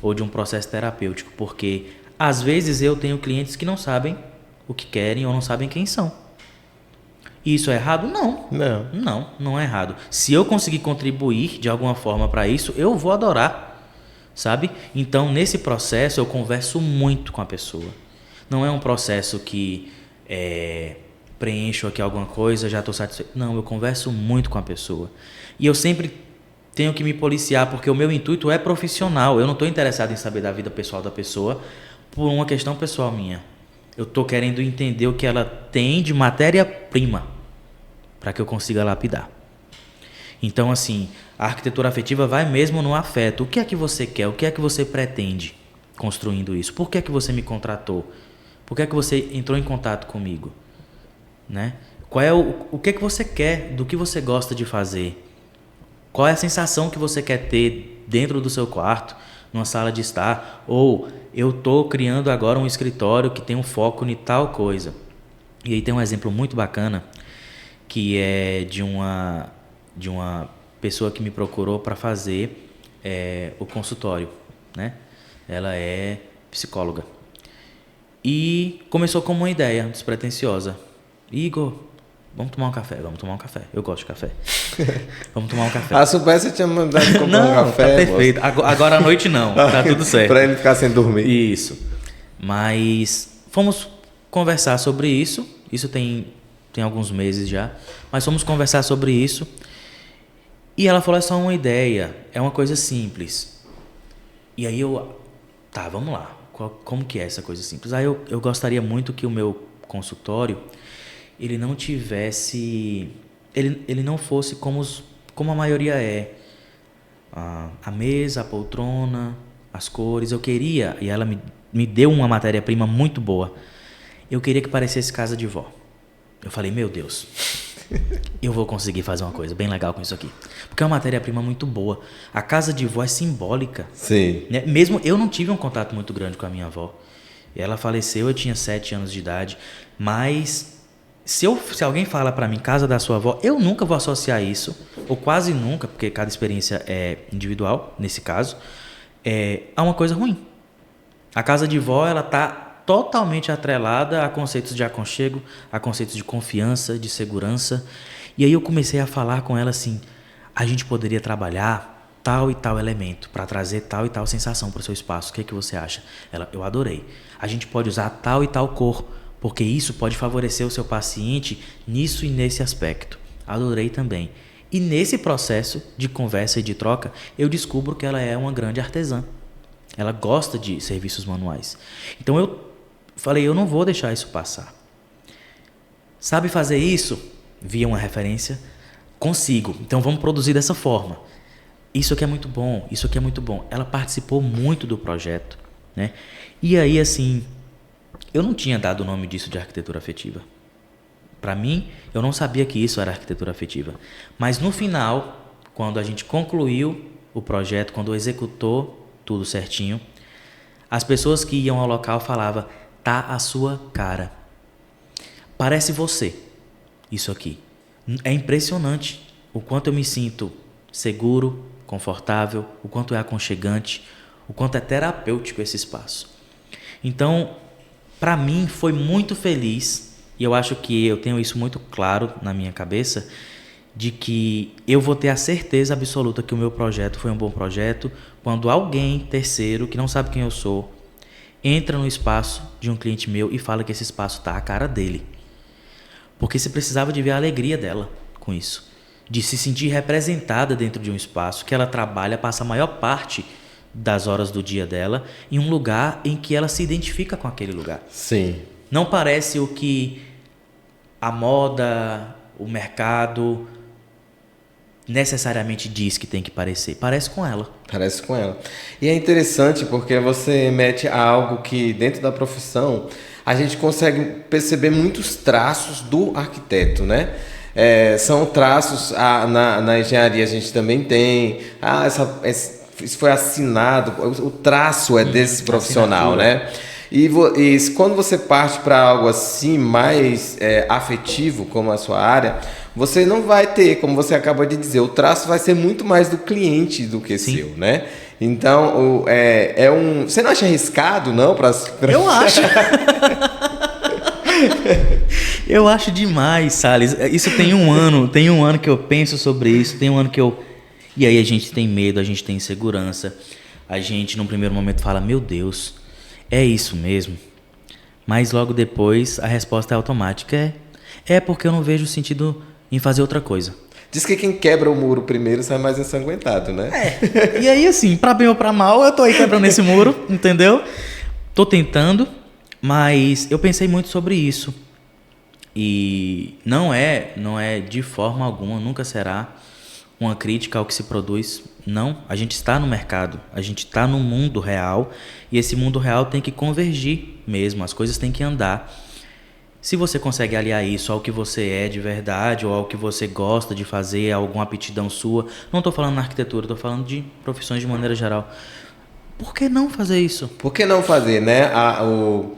ou de um processo terapêutico, porque às vezes eu tenho clientes que não sabem o que querem ou não sabem quem são. E isso é errado? Não é errado. Se eu conseguir contribuir de alguma forma para isso, eu vou adorar, sabe? Então, nesse processo, eu converso muito com a pessoa. Não é um processo que preencho aqui alguma coisa, já estou satisfeito. Não, eu converso muito com a pessoa. E eu sempre tenho que me policiar, porque o meu intuito é profissional. Eu não estou interessado em saber da vida pessoal da pessoa por uma questão pessoal minha. Eu estou querendo entender o que ela tem de matéria-prima para que eu consiga lapidar. Então, assim, a arquitetura afetiva vai mesmo no afeto. O que é que você quer? O que é que você pretende construindo isso? Por que é que você me contratou? Por que é que você entrou em contato comigo? Né? Qual é o que é que você quer? Do que você gosta de fazer? Qual é a sensação que você quer ter dentro do seu quarto, numa sala de estar? Ou eu estou criando agora um escritório que tem um foco em tal coisa. E aí tem um exemplo muito bacana, que é de uma pessoa que me procurou para fazer o consultório, né? Ela é psicóloga. E começou como uma ideia despretensiosa. Igor, vamos tomar um café, vamos tomar um café. Eu gosto de café. Vamos tomar um café. A soubesse você tinha mandado comprar não, um café. Tá perfeito. Agora à noite não, tá tudo certo. Para ele ficar sem dormir. Isso. Mas fomos conversar sobre isso. Isso tem alguns meses já. Mas fomos conversar sobre isso. E ela falou, é só uma ideia. É uma coisa simples. E aí tá, vamos lá. Como que é essa coisa simples? Aí eu gostaria muito que o meu consultório, ele não tivesse... Ele não fosse como a maioria é. A mesa, a poltrona, as cores. Eu queria, e ela me deu uma matéria-prima muito boa. Eu queria que parecesse casa de vó. Eu falei, meu Deus, eu vou conseguir fazer uma coisa bem legal com isso aqui. Porque é uma matéria-prima muito boa. A casa de vó é simbólica. Sim. Né? Mesmo eu não tive um contato muito grande com a minha avó. Ela faleceu, eu tinha 7 anos de idade. Mas se alguém fala para mim, casa da sua avó, eu nunca vou associar isso, ou quase nunca, porque cada experiência é individual, nesse caso, a uma coisa ruim. A casa de vó, ela tá totalmente atrelada a conceitos de aconchego, a conceitos de confiança, de segurança. E aí eu comecei a falar com ela assim, a gente poderia trabalhar tal e tal elemento para trazer tal e tal sensação para o seu espaço. O que é que você acha? Ela, eu adorei. A gente pode usar tal e tal cor, porque isso pode favorecer o seu paciente nisso e nesse aspecto. Adorei também. E nesse processo de conversa e de troca, eu descubro que ela é uma grande artesã. Ela gosta de serviços manuais. Então eu falei, eu não vou deixar isso passar. Sabe fazer isso? Via uma referência. Consigo. Então vamos produzir dessa forma. Isso aqui é muito bom, isso aqui é muito bom. Ela participou muito do projeto, né? E aí, assim, eu não tinha dado o nome disso de arquitetura afetiva. Para mim, eu não sabia que isso era arquitetura afetiva. Mas no final, quando a gente concluiu o projeto, quando executou tudo certinho, as pessoas que iam ao local falavam, tá a sua cara. Parece você, isso aqui. É impressionante o quanto eu me sinto seguro, confortável, o quanto é aconchegante, o quanto é terapêutico esse espaço. Então, para mim, foi muito feliz, e eu acho que eu tenho isso muito claro na minha cabeça, de que eu vou ter a certeza absoluta que o meu projeto foi um bom projeto quando alguém terceiro, que não sabe quem eu sou, entra no espaço de um cliente meu e fala que esse espaço tá a cara dele. Porque você precisava de ver a alegria dela com isso. De se sentir representada dentro de um espaço que ela trabalha, passa a maior parte das horas do dia dela em um lugar em que ela se identifica com aquele lugar. Sim. Não parece o que a moda, o mercado necessariamente diz que tem que parecer. Parece com ela. Parece com ela. E é interessante porque você mete algo que dentro da profissão a gente consegue perceber muitos traços do arquiteto, né? São traços, na engenharia a gente também tem, isso foi assinado, o traço é desse profissional, né? E quando você parte para algo assim mais afetivo, como a sua área, você não vai ter, como você acabou de dizer, o traço vai ser muito mais do cliente do que Sim. seu, né? Então, você não acha arriscado, não? Eu acho. Eu acho demais, Salles. Isso tem um ano que eu penso sobre isso, tem um ano que eu... E aí a gente tem medo, a gente tem insegurança, a gente num primeiro momento fala, meu Deus, é isso mesmo? Mas logo depois a resposta é automática, é porque eu não vejo sentido em fazer outra coisa. Diz que quem quebra o muro primeiro sai mais ensanguentado, né? E aí assim, pra bem ou pra mal, eu tô aí quebrando esse muro, entendeu? Tô tentando, mas eu pensei muito sobre isso. E não é de forma alguma, nunca será uma crítica ao que se produz. Não, a gente está no mercado, a gente está no mundo real e esse mundo real tem que convergir mesmo, as coisas têm que andar. Se você consegue aliar isso ao que você é de verdade ou ao que você gosta de fazer, a alguma aptidão sua, não estou falando na arquitetura, estou falando de profissões de maneira geral. Por que não fazer isso? Por que não fazer, né? O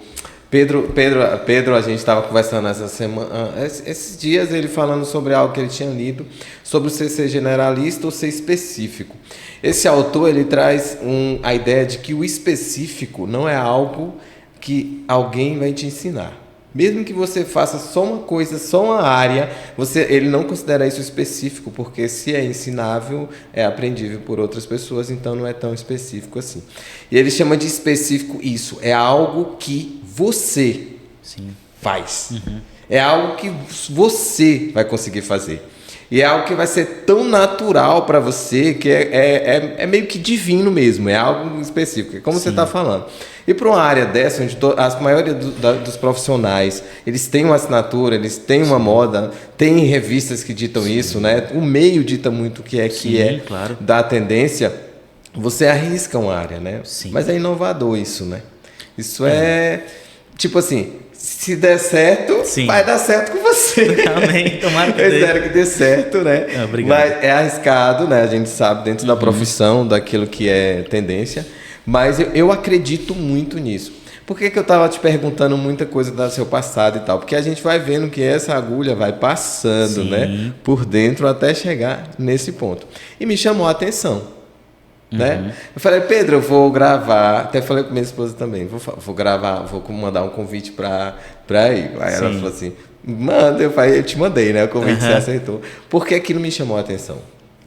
Pedro, a gente estava conversando essa semana, esses dias, ele falando sobre algo que ele tinha lido, sobre você ser generalista ou ser específico. Esse autor, ele traz a ideia de que o específico não é algo que alguém vai te ensinar. Mesmo que você faça só uma coisa, só uma área, ele não considera isso específico, porque se é ensinável, é aprendível por outras pessoas, então não é tão específico assim. E ele chama de específico isso, é algo que você faz. Uhum. É algo que você vai conseguir fazer. E é algo que vai ser tão natural para você que é meio que divino mesmo, é algo específico, é como você está falando. E para uma área dessa, onde a maioria dos profissionais, eles têm uma assinatura, eles têm uma moda, tem revistas que ditam isso, né? O meio dita muito o que é claro, da tendência, você arrisca uma área, né? Sim. Mas é inovador isso, né? Isso é tipo assim, se der certo, vai dar certo com você. Amém, tomara que eu espero que dê certo, né? Obrigado. Mas é arriscado, né? A gente sabe, dentro da profissão, daquilo que é tendência. Mas eu acredito muito nisso. Por que eu estava te perguntando muita coisa do seu passado e tal? Porque a gente vai vendo que essa agulha vai passando, né? Por dentro até chegar nesse ponto. E me chamou a atenção. Né? Eu falei, Pedro, eu vou gravar, até falei com minha esposa também, vou gravar, vou mandar um convite pra ir. Aí ela falou assim, manda, eu te mandei, né? O convite, você aceitou. Por que aquilo me chamou a atenção?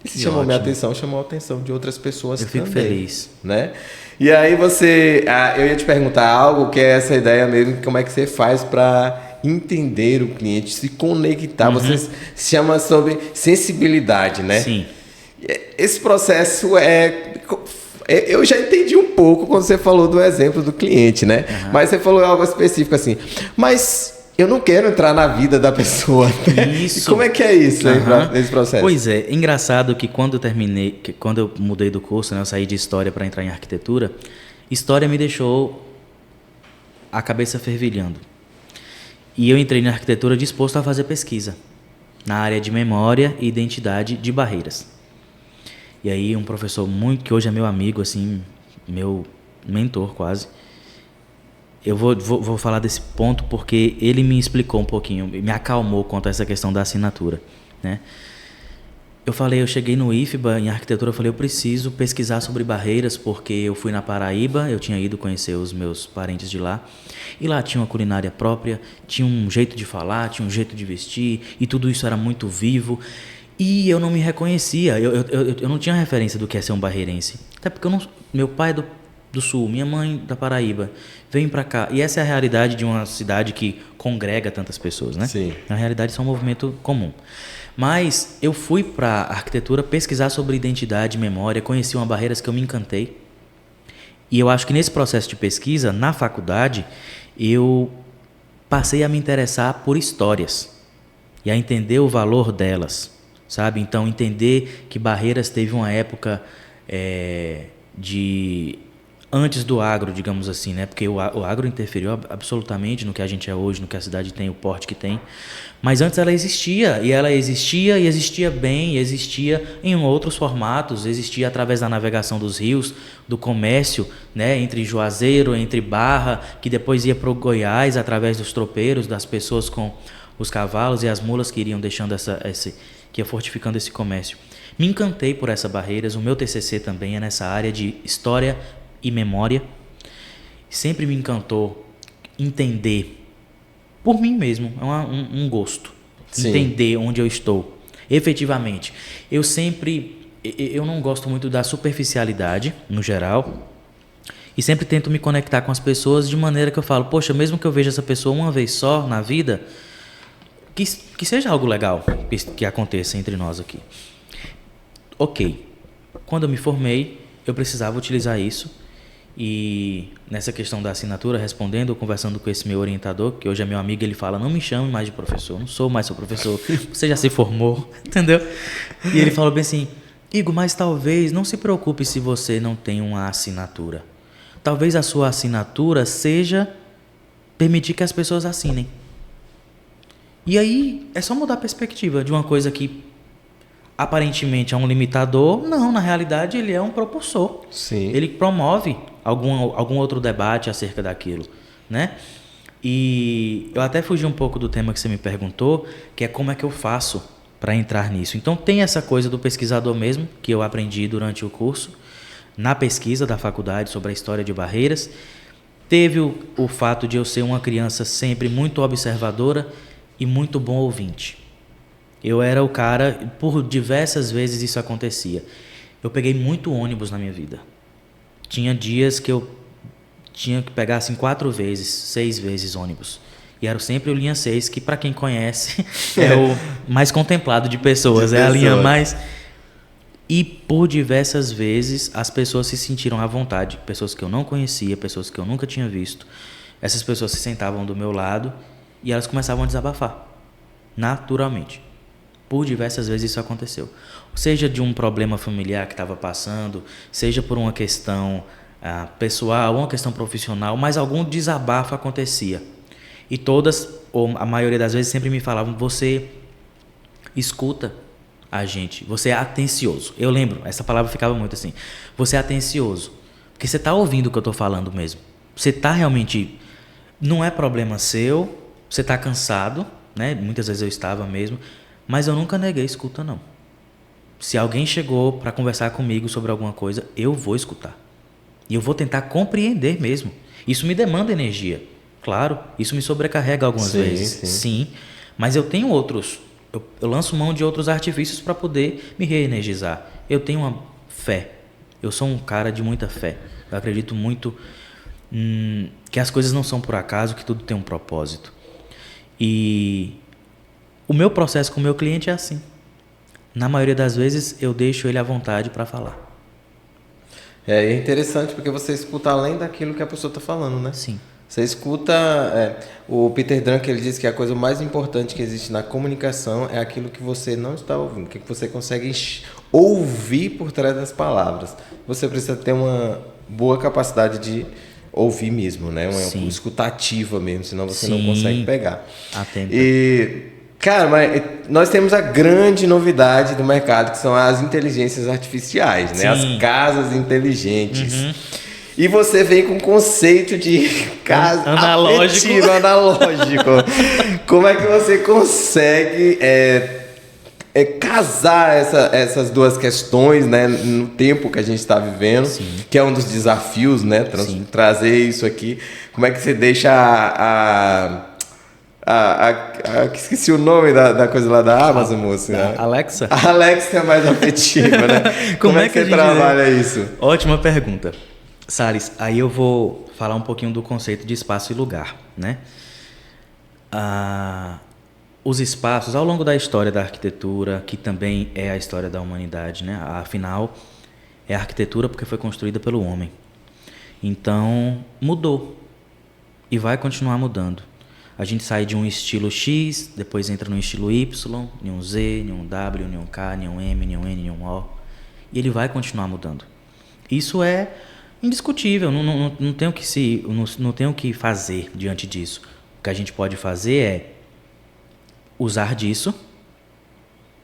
E se chamou minha atenção, chamou a atenção de outras pessoas também. Eu fico feliz. Né? E aí eu ia te perguntar algo que é essa ideia mesmo, como é que você faz para entender o cliente, se conectar, você chama sobre sensibilidade, né? Sim. Esse processo eu já entendi um pouco quando você falou do exemplo do cliente, né? Mas você falou algo específico assim. Mas eu não quero entrar na vida da pessoa. Isso. E como é que é isso nesse processo? Pois é, engraçado que quando eu mudei do curso, né, eu saí de história para entrar em arquitetura, história me deixou a cabeça fervilhando. E eu entrei na arquitetura disposto a fazer pesquisa na área de memória e identidade de barreiras. E aí um professor que hoje é meu amigo, assim, meu mentor quase, eu vou falar desse ponto porque ele me explicou um pouquinho, me acalmou quanto a essa questão da assinatura, né? Eu cheguei no IFBA, em arquitetura, eu falei, eu preciso pesquisar sobre barreiras, porque eu fui na Paraíba, eu tinha ido conhecer os meus parentes de lá, e lá tinha uma culinária própria, tinha um jeito de falar, tinha um jeito de vestir, e tudo isso era muito vivo, e eu não me reconhecia, eu não tinha referência do que é ser um barreirense, até porque meu pai é do Sul, minha mãe da Paraíba, vem pra cá, e essa é a realidade de uma cidade que congrega tantas pessoas, né? Sim. Na realidade, isso é um movimento comum. Mas eu fui para a arquitetura pesquisar sobre identidade e memória, conheci uma barreiras que eu me encantei. E eu acho que nesse processo de pesquisa, na faculdade, eu passei a me interessar por histórias e a entender o valor delas, sabe? Então, entender que Barreiras teve uma época antes do agro, digamos assim, né? Porque o agro interferiu absolutamente no que a gente é hoje, no que a cidade tem, o porte que tem. Mas antes ela existia bem, existia em outros formatos, existia através da navegação dos rios, do comércio, né? Entre Juazeiro, entre Barra, que depois ia para o Goiás, através dos tropeiros, das pessoas com os cavalos e as mulas que iriam deixando que ia fortificando esse comércio. Me encantei por essas barreiras. O meu TCC também é nessa área de história e memória. Sempre me encantou entender por mim mesmo, é um gosto. Sim. Entender onde eu estou, efetivamente. Eu não gosto muito da superficialidade, no geral, e sempre tento me conectar com as pessoas de maneira que eu falo, poxa, mesmo que eu veja essa pessoa uma vez só na vida, que seja algo legal que aconteça entre nós aqui. Ok, quando eu me formei, eu precisava utilizar isso, e nessa questão da assinatura, respondendo, conversando com esse meu orientador, que hoje é meu amigo, ele fala, não me chame mais de professor, não sou mais seu professor, você já se formou, entendeu? E ele falou bem assim, Igor, mas talvez, não se preocupe se você não tem uma assinatura. Talvez a sua assinatura seja permitir que as pessoas assinem. E aí, é só mudar a perspectiva de uma coisa que aparentemente é um limitador. Não, na realidade ele é um propulsor. Sim. Ele promove algum outro debate acerca daquilo, né? E eu até fugi um pouco do tema que você me perguntou, que é como é que eu faço para entrar nisso. Então tem essa coisa do pesquisador mesmo, que eu aprendi durante o curso, na pesquisa da faculdade sobre a história de barreiras. Teve o fato de eu ser uma criança sempre muito observadora e muito bom ouvinte. Eu era o cara, por diversas vezes isso acontecia. Eu peguei muito ônibus na minha vida. Tinha dias que eu tinha que pegar assim 4 vezes, 6 vezes ônibus. E era sempre o linha 6, que para quem conhece é o mais contemplado de pessoas. É a linha mais... E por diversas vezes as pessoas se sentiram à vontade. Pessoas que eu não conhecia, pessoas que eu nunca tinha visto. Essas pessoas se sentavam do meu lado e elas começavam a desabafar. Naturalmente. Por diversas vezes isso aconteceu. Seja de um problema familiar que estava passando, seja por uma questão pessoal, uma questão profissional, mas algum desabafo acontecia. E todas, ou a maioria das vezes, sempre me falavam, você escuta a gente, você é atencioso. Eu lembro, essa palavra ficava muito assim, você é atencioso, porque você está ouvindo o que eu estou falando mesmo. Você está realmente, não é problema seu, você está cansado, né? Muitas vezes eu estava mesmo, mas eu nunca neguei escuta, não. Se alguém chegou para conversar comigo sobre alguma coisa, eu vou escutar. E eu vou tentar compreender mesmo. Isso me demanda energia. Claro, isso me sobrecarrega algumas vezes. Sim. Mas eu tenho outros. Eu lanço mão de outros artifícios para poder me reenergizar. Eu tenho uma fé. Eu sou um cara de muita fé. Eu acredito muito que as coisas não são por acaso, que tudo tem um propósito. E o meu processo com o meu cliente é assim. Na maioria das vezes, eu deixo ele à vontade para falar. É interessante porque você escuta além daquilo que a pessoa está falando, né? Sim. Você escuta... o Peter Drucker, ele diz que a coisa mais importante que existe na comunicação é aquilo que você não está ouvindo, que você consegue ouvir por trás das palavras. Você precisa ter uma boa capacidade de ouvir mesmo, né? Uma escuta ativa mesmo, senão você não consegue pegar. Atento. Cara, mas nós temos a grande novidade do mercado, que são as inteligências artificiais, né? As casas inteligentes. Uhum. E você vem com o conceito de casa analógico. Como é que você consegue casar essas duas questões, né, no tempo que a gente está vivendo, que é um dos desafios, né? Trazer isso aqui. Como é que você deixa esqueci o nome da coisa lá da Amazon, moça. Né? Alexa? A Alexa é mais afetiva, né? Como é que você trabalha isso? Ótima pergunta. Salles, aí eu vou falar um pouquinho do conceito de espaço e lugar, né? Os espaços, ao longo da história da arquitetura, que também é a história da humanidade, né? Afinal, é a arquitetura porque foi construída pelo homem. Então, mudou e vai continuar mudando. A gente sai de um estilo X, depois entra no estilo Y, em um Z, em um W, em um K, em um M, em um N, em um O. E ele vai continuar mudando. Isso é indiscutível, não tem o que fazer diante disso. O que a gente pode fazer é usar disso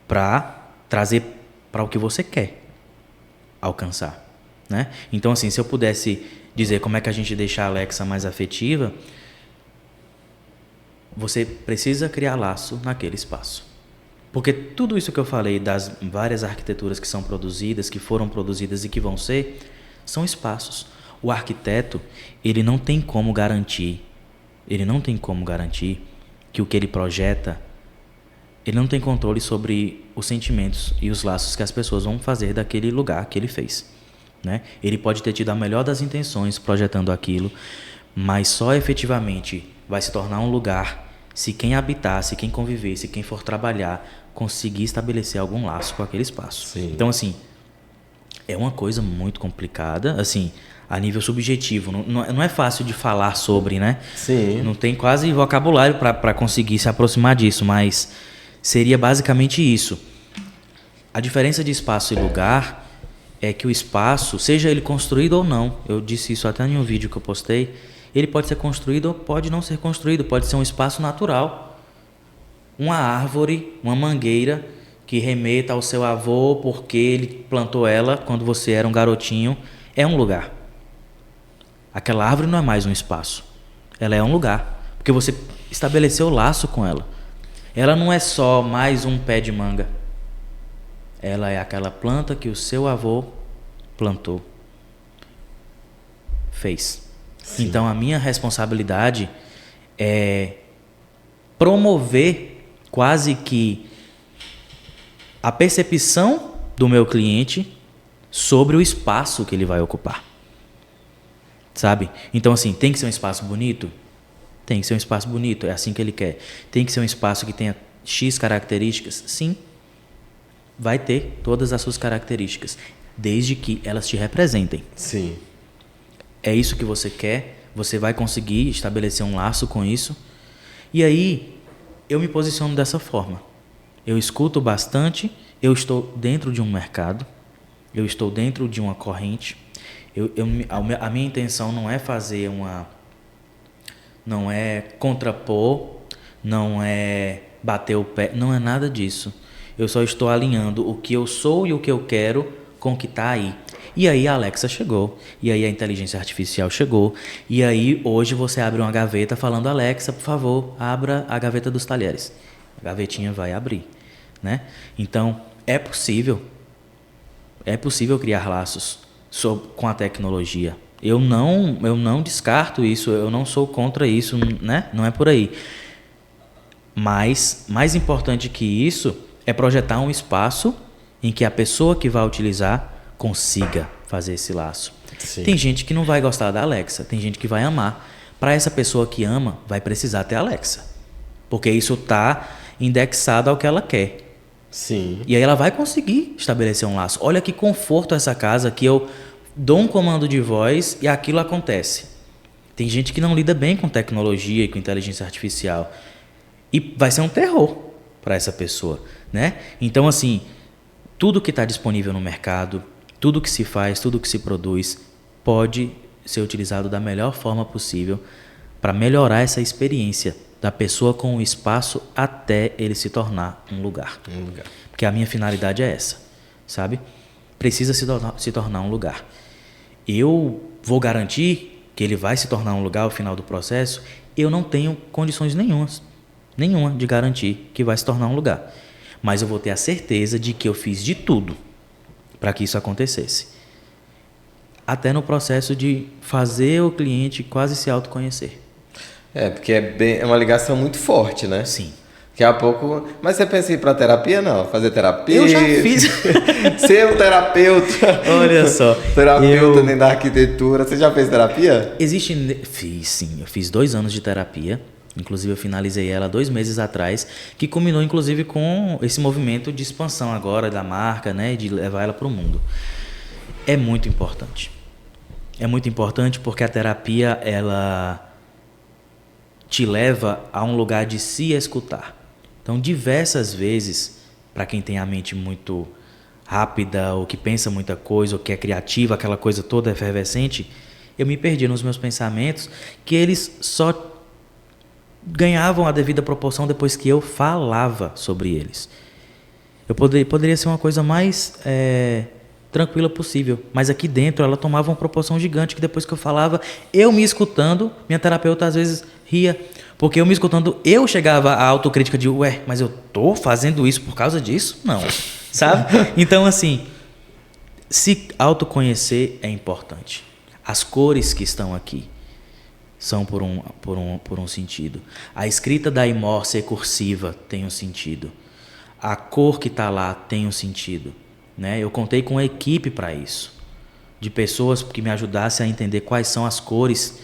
para trazer para o que você quer alcançar, né? Então, assim, se eu pudesse dizer como é que a gente deixa a Alexa mais afetiva, você precisa criar laço naquele espaço. Porque tudo isso que eu falei das várias arquiteturas que são produzidas, que foram produzidas e que vão ser, são espaços. O arquiteto, ele não tem como garantir que o que ele projeta, ele não tem controle sobre os sentimentos e os laços que as pessoas vão fazer daquele lugar que ele fez, né? Ele pode ter tido a melhor das intenções projetando aquilo, mas só efetivamente vai se tornar um lugar se quem habitar, se quem conviver, se quem for trabalhar, conseguir estabelecer algum laço com aquele espaço. Sim. Então, assim, é uma coisa muito complicada, assim, a nível subjetivo. Não é fácil de falar sobre, né? Sim. Não tem quase vocabulário para conseguir se aproximar disso, mas seria basicamente isso. A diferença de espaço e lugar é que o espaço, seja ele construído ou não, eu disse isso até em um vídeo que eu postei, ele pode ser construído ou pode não ser construído, pode ser um espaço natural. Uma árvore, uma mangueira que remeta ao seu avô porque ele plantou ela quando você era um garotinho, é um lugar. Aquela árvore não é mais um espaço, ela é um lugar, porque você estabeleceu laço com ela. Ela não é só mais um pé de manga, ela é aquela planta que o seu avô plantou, fez. Sim. Então a minha responsabilidade é promover quase que a percepção do meu cliente sobre o espaço que ele vai ocupar. Sabe? Então, assim, tem que ser um espaço bonito? Tem que ser um espaço bonito, é assim que ele quer. Tem que ser um espaço que tenha X características? Sim. Vai ter todas as suas características, desde que elas te representem. Sim. É isso que você quer, você vai conseguir estabelecer um laço com isso. E aí, eu me posiciono dessa forma. Eu escuto bastante, eu estou dentro de um mercado, eu estou dentro de uma corrente. A minha intenção não é fazer não é contrapor, não é bater o pé, não é nada disso. Eu só estou alinhando o que eu sou e o que eu quero com o que está aí. E aí a Alexa chegou, e aí a inteligência artificial chegou, e aí hoje você abre uma gaveta falando: Alexa, por favor, abra a gaveta dos talheres. A gavetinha vai abrir, né? Então, é possível criar laços com a tecnologia. Eu não descarto isso, eu não sou contra isso, né? Não é por aí. Mas, mais importante que isso, é projetar um espaço em que a pessoa que vai utilizar consiga fazer esse laço. Sim. Tem gente que não vai gostar da Alexa, tem gente que vai amar. Para essa pessoa que ama, vai precisar ter Alexa, porque isso está indexado ao que ela quer. Sim. E aí ela vai conseguir estabelecer um laço. Olha que conforto essa casa, que eu dou um comando de voz e aquilo acontece. Tem gente que não lida bem com tecnologia e com inteligência artificial, e vai ser um terror para essa pessoa, né? Então, assim, tudo que está disponível no mercado, tudo que se faz, tudo que se produz, pode ser utilizado da melhor forma possível para melhorar essa experiência da pessoa com o espaço até ele se tornar um lugar. Porque a minha finalidade é essa, sabe? Precisa se tornar um lugar. Eu vou garantir que ele vai se tornar um lugar ao final do processo? Eu não tenho condições nenhuma de garantir que vai se tornar um lugar. Mas eu vou ter a certeza de que eu fiz de tudo para que isso acontecesse. Até no processo de fazer o cliente quase se autoconhecer. Porque é uma ligação muito forte, né? Sim. Daqui a pouco... Mas você pensa em ir para terapia, não? Fazer terapia? Eu já fiz. Ser um terapeuta. Olha só. Terapeuta dentro da arquitetura. Você já fez terapia? Fiz, sim. Eu fiz 2 anos de terapia. Inclusive, eu finalizei ela 2 meses atrás, que culminou, inclusive, com esse movimento de expansão agora da marca, né? De levar ela para o mundo. É muito importante. É muito importante porque a terapia, ela te leva a um lugar de se escutar. Então, diversas vezes, para quem tem a mente muito rápida, ou que pensa muita coisa, ou que é criativa, aquela coisa toda efervescente, eu me perdi nos meus pensamentos, que eles só ganhavam a devida proporção depois que eu falava sobre eles. Eu poderia ser uma coisa mais tranquila possível, mas aqui dentro ela tomava uma proporção gigante, que depois que eu falava, eu me escutando, minha terapeuta às vezes ria, Porque eu me escutando, eu chegava à autocrítica de, ué, mas eu tô fazendo isso por causa disso? Não, sabe? Então, assim, se autoconhecer é importante. As cores que estão aqui são por um sentido. A escrita da Imor ser cursiva tem um sentido. A cor que está lá tem um sentido, né? Eu contei com uma equipe para isso, de pessoas que me ajudassem a entender quais são as cores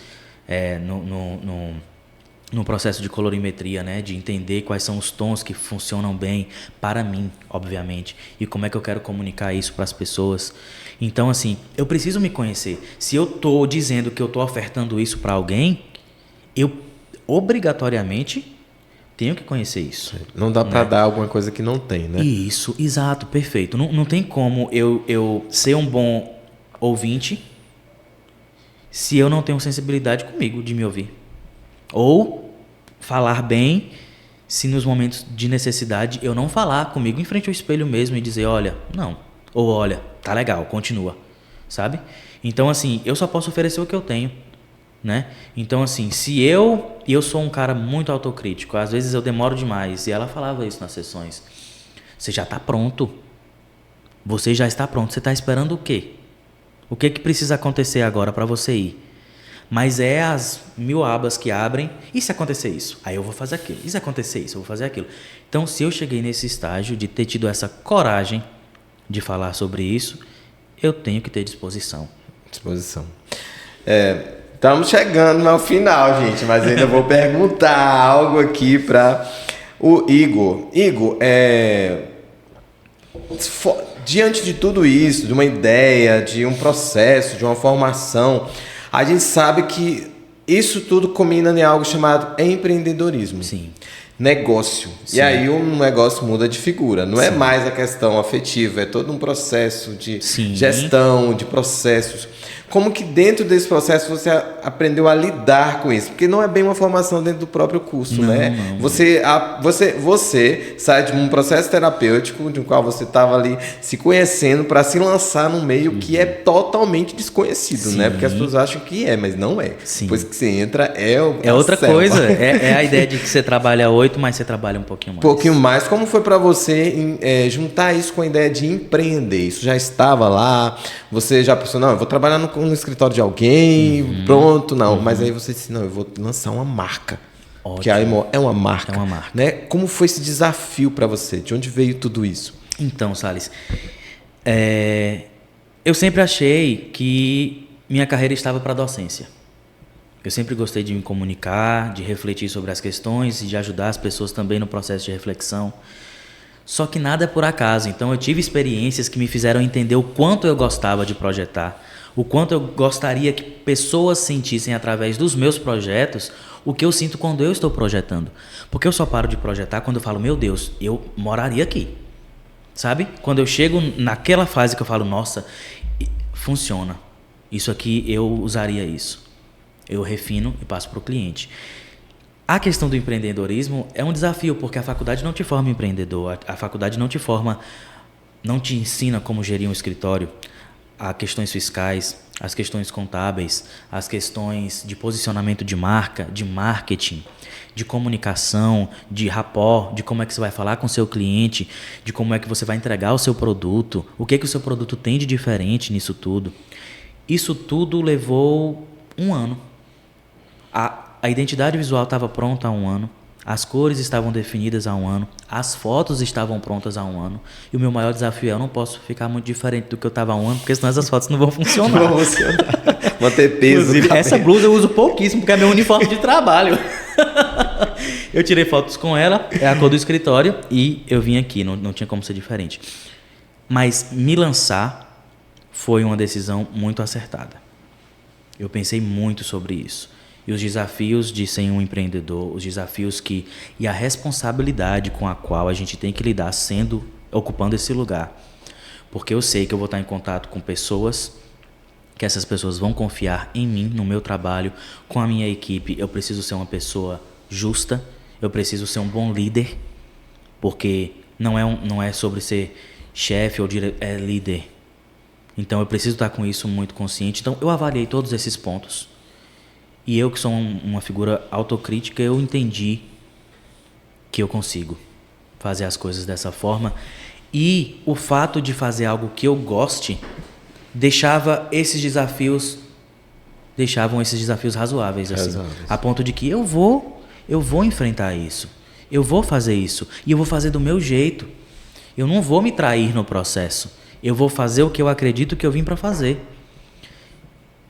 no processo de colorimetria, né? De entender quais são os tons que funcionam bem para mim, obviamente, e como é que eu quero comunicar isso para as pessoas. Então, assim, eu preciso me conhecer. Se eu estou dizendo que eu estou ofertando isso para alguém, eu obrigatoriamente tenho que conhecer isso. Não dá para dar alguma coisa que não tem, né? Isso, exato, perfeito. Não tem como eu ser um bom ouvinte se eu não tenho sensibilidade comigo de me ouvir. Ou falar bem se nos momentos de necessidade eu não falar comigo em frente ao espelho mesmo e dizer, olha, não. Ou olha, tá legal, continua. Sabe? Então, assim, eu só posso oferecer o que eu tenho. Né? Então, assim, se eu sou um cara muito autocrítico, às vezes eu demoro demais, e ela falava isso nas sessões, você já está pronto, você já está pronto, você está esperando o quê? O que precisa acontecer agora para você ir? Mas é as 1000 abas que abrem, e se acontecer isso? Aí eu vou fazer aquilo, e se acontecer isso? Eu vou fazer aquilo. Então, se eu cheguei nesse estágio de ter tido essa coragem de falar sobre isso, eu tenho que ter disposição. Estamos chegando ao final, gente, mas ainda vou perguntar algo aqui para o Igor. Igor, diante de tudo isso, de uma ideia, de um processo, de uma formação, a gente sabe que isso tudo combina em algo chamado empreendedorismo. Sim. Negócio. Sim. E aí o negócio muda de figura. Não é mais a questão afetiva, é todo um processo de gestão, de processos. Como que dentro desse processo você aprendeu a lidar com isso? Porque não é bem uma formação dentro do próprio curso, né? Não. Você sai de um processo terapêutico de qual você estava ali se conhecendo para se lançar num meio que é totalmente desconhecido, né? Porque as pessoas acham que mas não é. Sim. Depois que você entra, é outra coisa. É a ideia de que você trabalha 8, mas você trabalha um pouquinho mais. Como foi para você juntar isso com a ideia de empreender? Isso já estava lá? Você já pensou, não, eu vou trabalhar no escritório de alguém, pronto, não. Mas aí você disse, não, eu vou lançar uma marca. Ótimo. Que a Imor é uma marca. É uma marca. Né? Como foi esse desafio para você? De onde veio tudo isso? Então, Salles, eu sempre achei que minha carreira estava para a docência. Eu sempre gostei de me comunicar, de refletir sobre as questões e de ajudar as pessoas também no processo de reflexão. Só que nada é por acaso. Então eu tive experiências que me fizeram entender o quanto eu gostava de projetar, o quanto eu gostaria que pessoas sentissem através dos meus projetos o que eu sinto quando eu estou projetando. Porque eu só paro de projetar quando eu falo, meu Deus, eu moraria aqui. Sabe? Quando eu chego naquela fase que eu falo, nossa, funciona. Isso aqui, eu usaria isso. Eu refino e passo para o cliente. A questão do empreendedorismo é um desafio, porque a faculdade não te forma empreendedor, a faculdade não te ensina como gerir um escritório, as questões fiscais, as questões contábeis, as questões de posicionamento de marca, de marketing, de comunicação, de rapport, de como é que você vai falar com o seu cliente, de como é que você vai entregar o seu produto, o que o seu produto tem de diferente nisso tudo. Isso tudo levou 1 ano. A identidade visual estava pronta há 1 ano, as cores estavam definidas há 1 ano, as fotos estavam prontas há 1 ano, e o meu maior desafio eu não posso ficar muito diferente do que eu estava há 1 ano, porque senão essas fotos não vão funcionar. Não vão funcionar. Manter peso. Inclusive, essa blusa eu uso pouquíssimo, porque é meu uniforme de trabalho. Eu tirei fotos com ela, é a cor do escritório, e eu vim aqui, não tinha como ser diferente. Mas me lançar foi uma decisão muito acertada. Eu pensei muito sobre isso. E os desafios de ser um empreendedor, os desafios e a responsabilidade com a qual a gente tem que lidar ocupando esse lugar. Porque eu sei que eu vou estar em contato com pessoas, que essas pessoas vão confiar em mim, no meu trabalho, com a minha equipe. Eu preciso ser uma pessoa justa, eu preciso ser um bom líder, porque não é sobre ser chefe ou líder. Então eu preciso estar com isso muito consciente. Então eu avaliei todos esses pontos. E eu que sou uma figura autocrítica, eu entendi que eu consigo fazer as coisas dessa forma. E o fato de fazer algo que eu goste deixavam esses desafios razoáveis, assim, a ponto de que eu vou enfrentar isso, eu vou fazer isso, e eu vou fazer do meu jeito, eu não vou me trair no processo, eu vou fazer o que eu acredito que eu vim para fazer.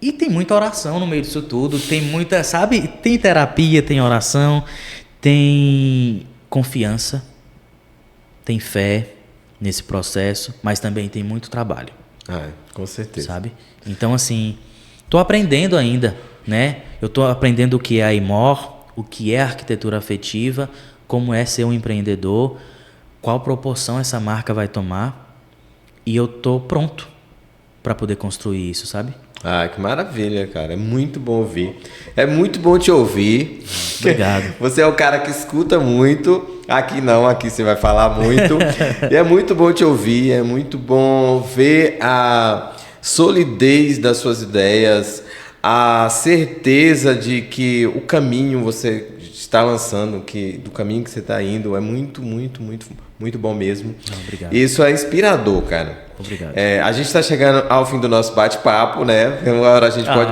E tem muita oração no meio disso tudo, tem muita, sabe, tem terapia, tem oração, tem confiança, tem fé nesse processo, mas também tem muito trabalho. Com certeza. Sabe? Então, assim, tô aprendendo ainda, né? Eu tô aprendendo o que é a Imor, o que é arquitetura afetiva, como é ser um empreendedor, qual proporção essa marca vai tomar, e eu tô pronto para poder construir isso, sabe? Que maravilha, cara. É muito bom ouvir. É muito bom te ouvir. Obrigado. Você é o cara que escuta muito. Aqui não, aqui você vai falar muito. E é muito bom te ouvir, é muito bom ver a solidez das suas ideias, a certeza de que o caminho você está lançando, do caminho que você está indo, é muito, muito, muito, muito bom mesmo. Obrigado. Isso é inspirador, cara. Obrigado. A gente está chegando ao fim do nosso bate-papo, né? Agora a gente pode...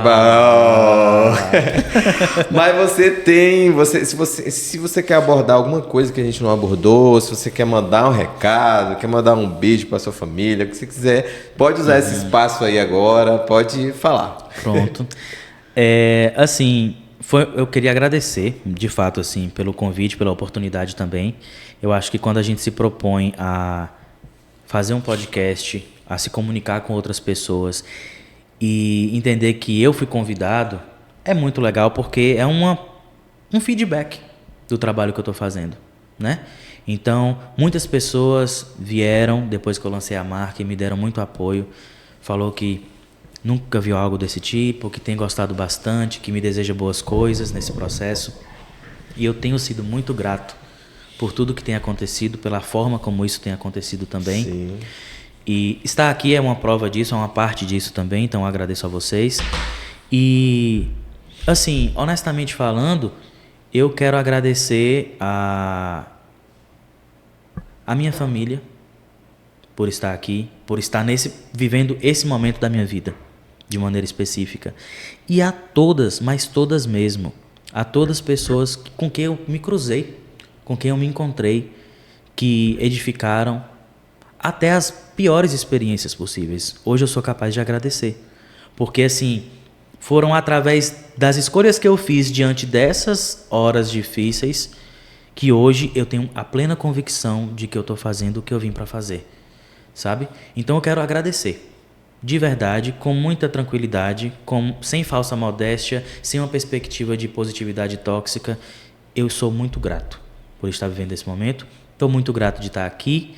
Mas se você quer abordar alguma coisa que a gente não abordou, se você quer mandar um recado, quer mandar um beijo para sua família, o que você quiser, pode usar esse espaço aí agora, pode falar. Pronto. Assim, eu queria agradecer, de fato, assim, pelo convite, pela oportunidade também. Eu acho que quando a gente se propõe a fazer um podcast, a se comunicar com outras pessoas e entender que eu fui convidado, é muito legal, porque é um feedback do trabalho que eu estou fazendo, né? Então, muitas pessoas vieram depois que eu lancei a marca e me deram muito apoio, falou que nunca viu algo desse tipo, que tem gostado bastante, que me deseja boas coisas nesse processo. E eu tenho sido muito grato por tudo que tem acontecido, pela forma como isso tem acontecido também. Sim. E estar aqui é uma prova disso, é uma parte disso também, então eu agradeço a vocês. E, assim, honestamente falando, eu quero agradecer a minha família por estar aqui, por estar vivendo esse momento da minha vida de maneira específica. E a todas, mas todas mesmo, a todas as pessoas com quem eu me cruzei, com quem eu me encontrei, que edificaram até as piores experiências possíveis. Hoje eu sou capaz de agradecer. Porque, assim, foram através das escolhas que eu fiz diante dessas horas difíceis que hoje eu tenho a plena convicção de que eu estou fazendo o que eu vim para fazer. Sabe? Então eu quero agradecer. De verdade, com muita tranquilidade, sem falsa modéstia, sem uma perspectiva de positividade tóxica. Eu sou muito grato por estar vivendo esse momento. Estou muito grato de estar aqui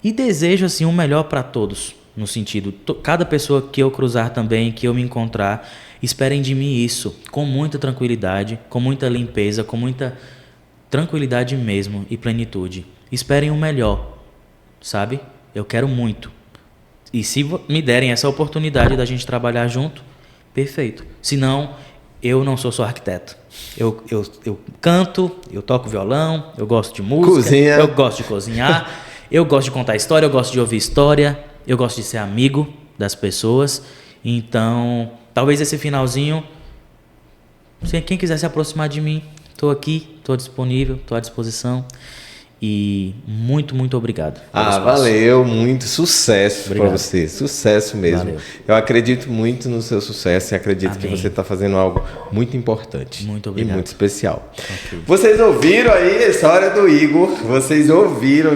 e desejo assim o melhor para todos, no sentido, cada pessoa que eu cruzar também, que eu me encontrar, esperem de mim isso, com muita tranquilidade, com muita limpeza, com muita tranquilidade mesmo e plenitude. Esperem o melhor, sabe? Eu quero muito. E se me derem essa oportunidade da gente trabalhar junto, perfeito. Senão, eu não sou só arquiteto. Eu canto, eu toco violão, eu gosto de música, Cozinha. Eu gosto de cozinhar, eu gosto de contar história, eu gosto de ouvir história, eu gosto de ser amigo das pessoas. Então, talvez esse finalzinho, quem quiser se aproximar de mim, estou aqui, estou disponível, estou à disposição. E muito, muito obrigado. Valeu, muito sucesso para você, sucesso mesmo. Valeu. Eu acredito muito no seu sucesso e acredito que você está fazendo algo muito importante. Muito obrigado. E muito especial. Okay. Vocês ouviram aí a história do Igor, vocês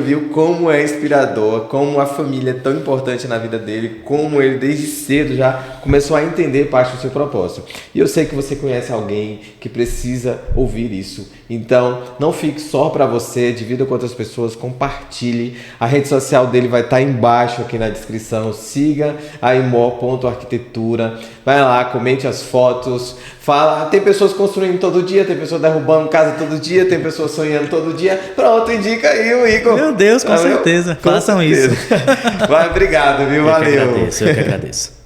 viu como é inspirador, como a família é tão importante na vida dele, como ele desde cedo já começou a entender parte do seu propósito. E eu sei que você conhece alguém que precisa ouvir isso. Então, não fique só para você, divida com outras pessoas, compartilhe. A rede social dele vai estar embaixo aqui na descrição. Siga a imor.arquitetura. Vai lá, comente as fotos. Fala, tem pessoas construindo todo dia, tem pessoas derrubando casa todo dia, tem pessoas sonhando todo dia. Pronto, indica aí o Igor. Meu Deus, com certeza. Façam isso. Vai, obrigado, viu? Valeu. Eu que agradeço.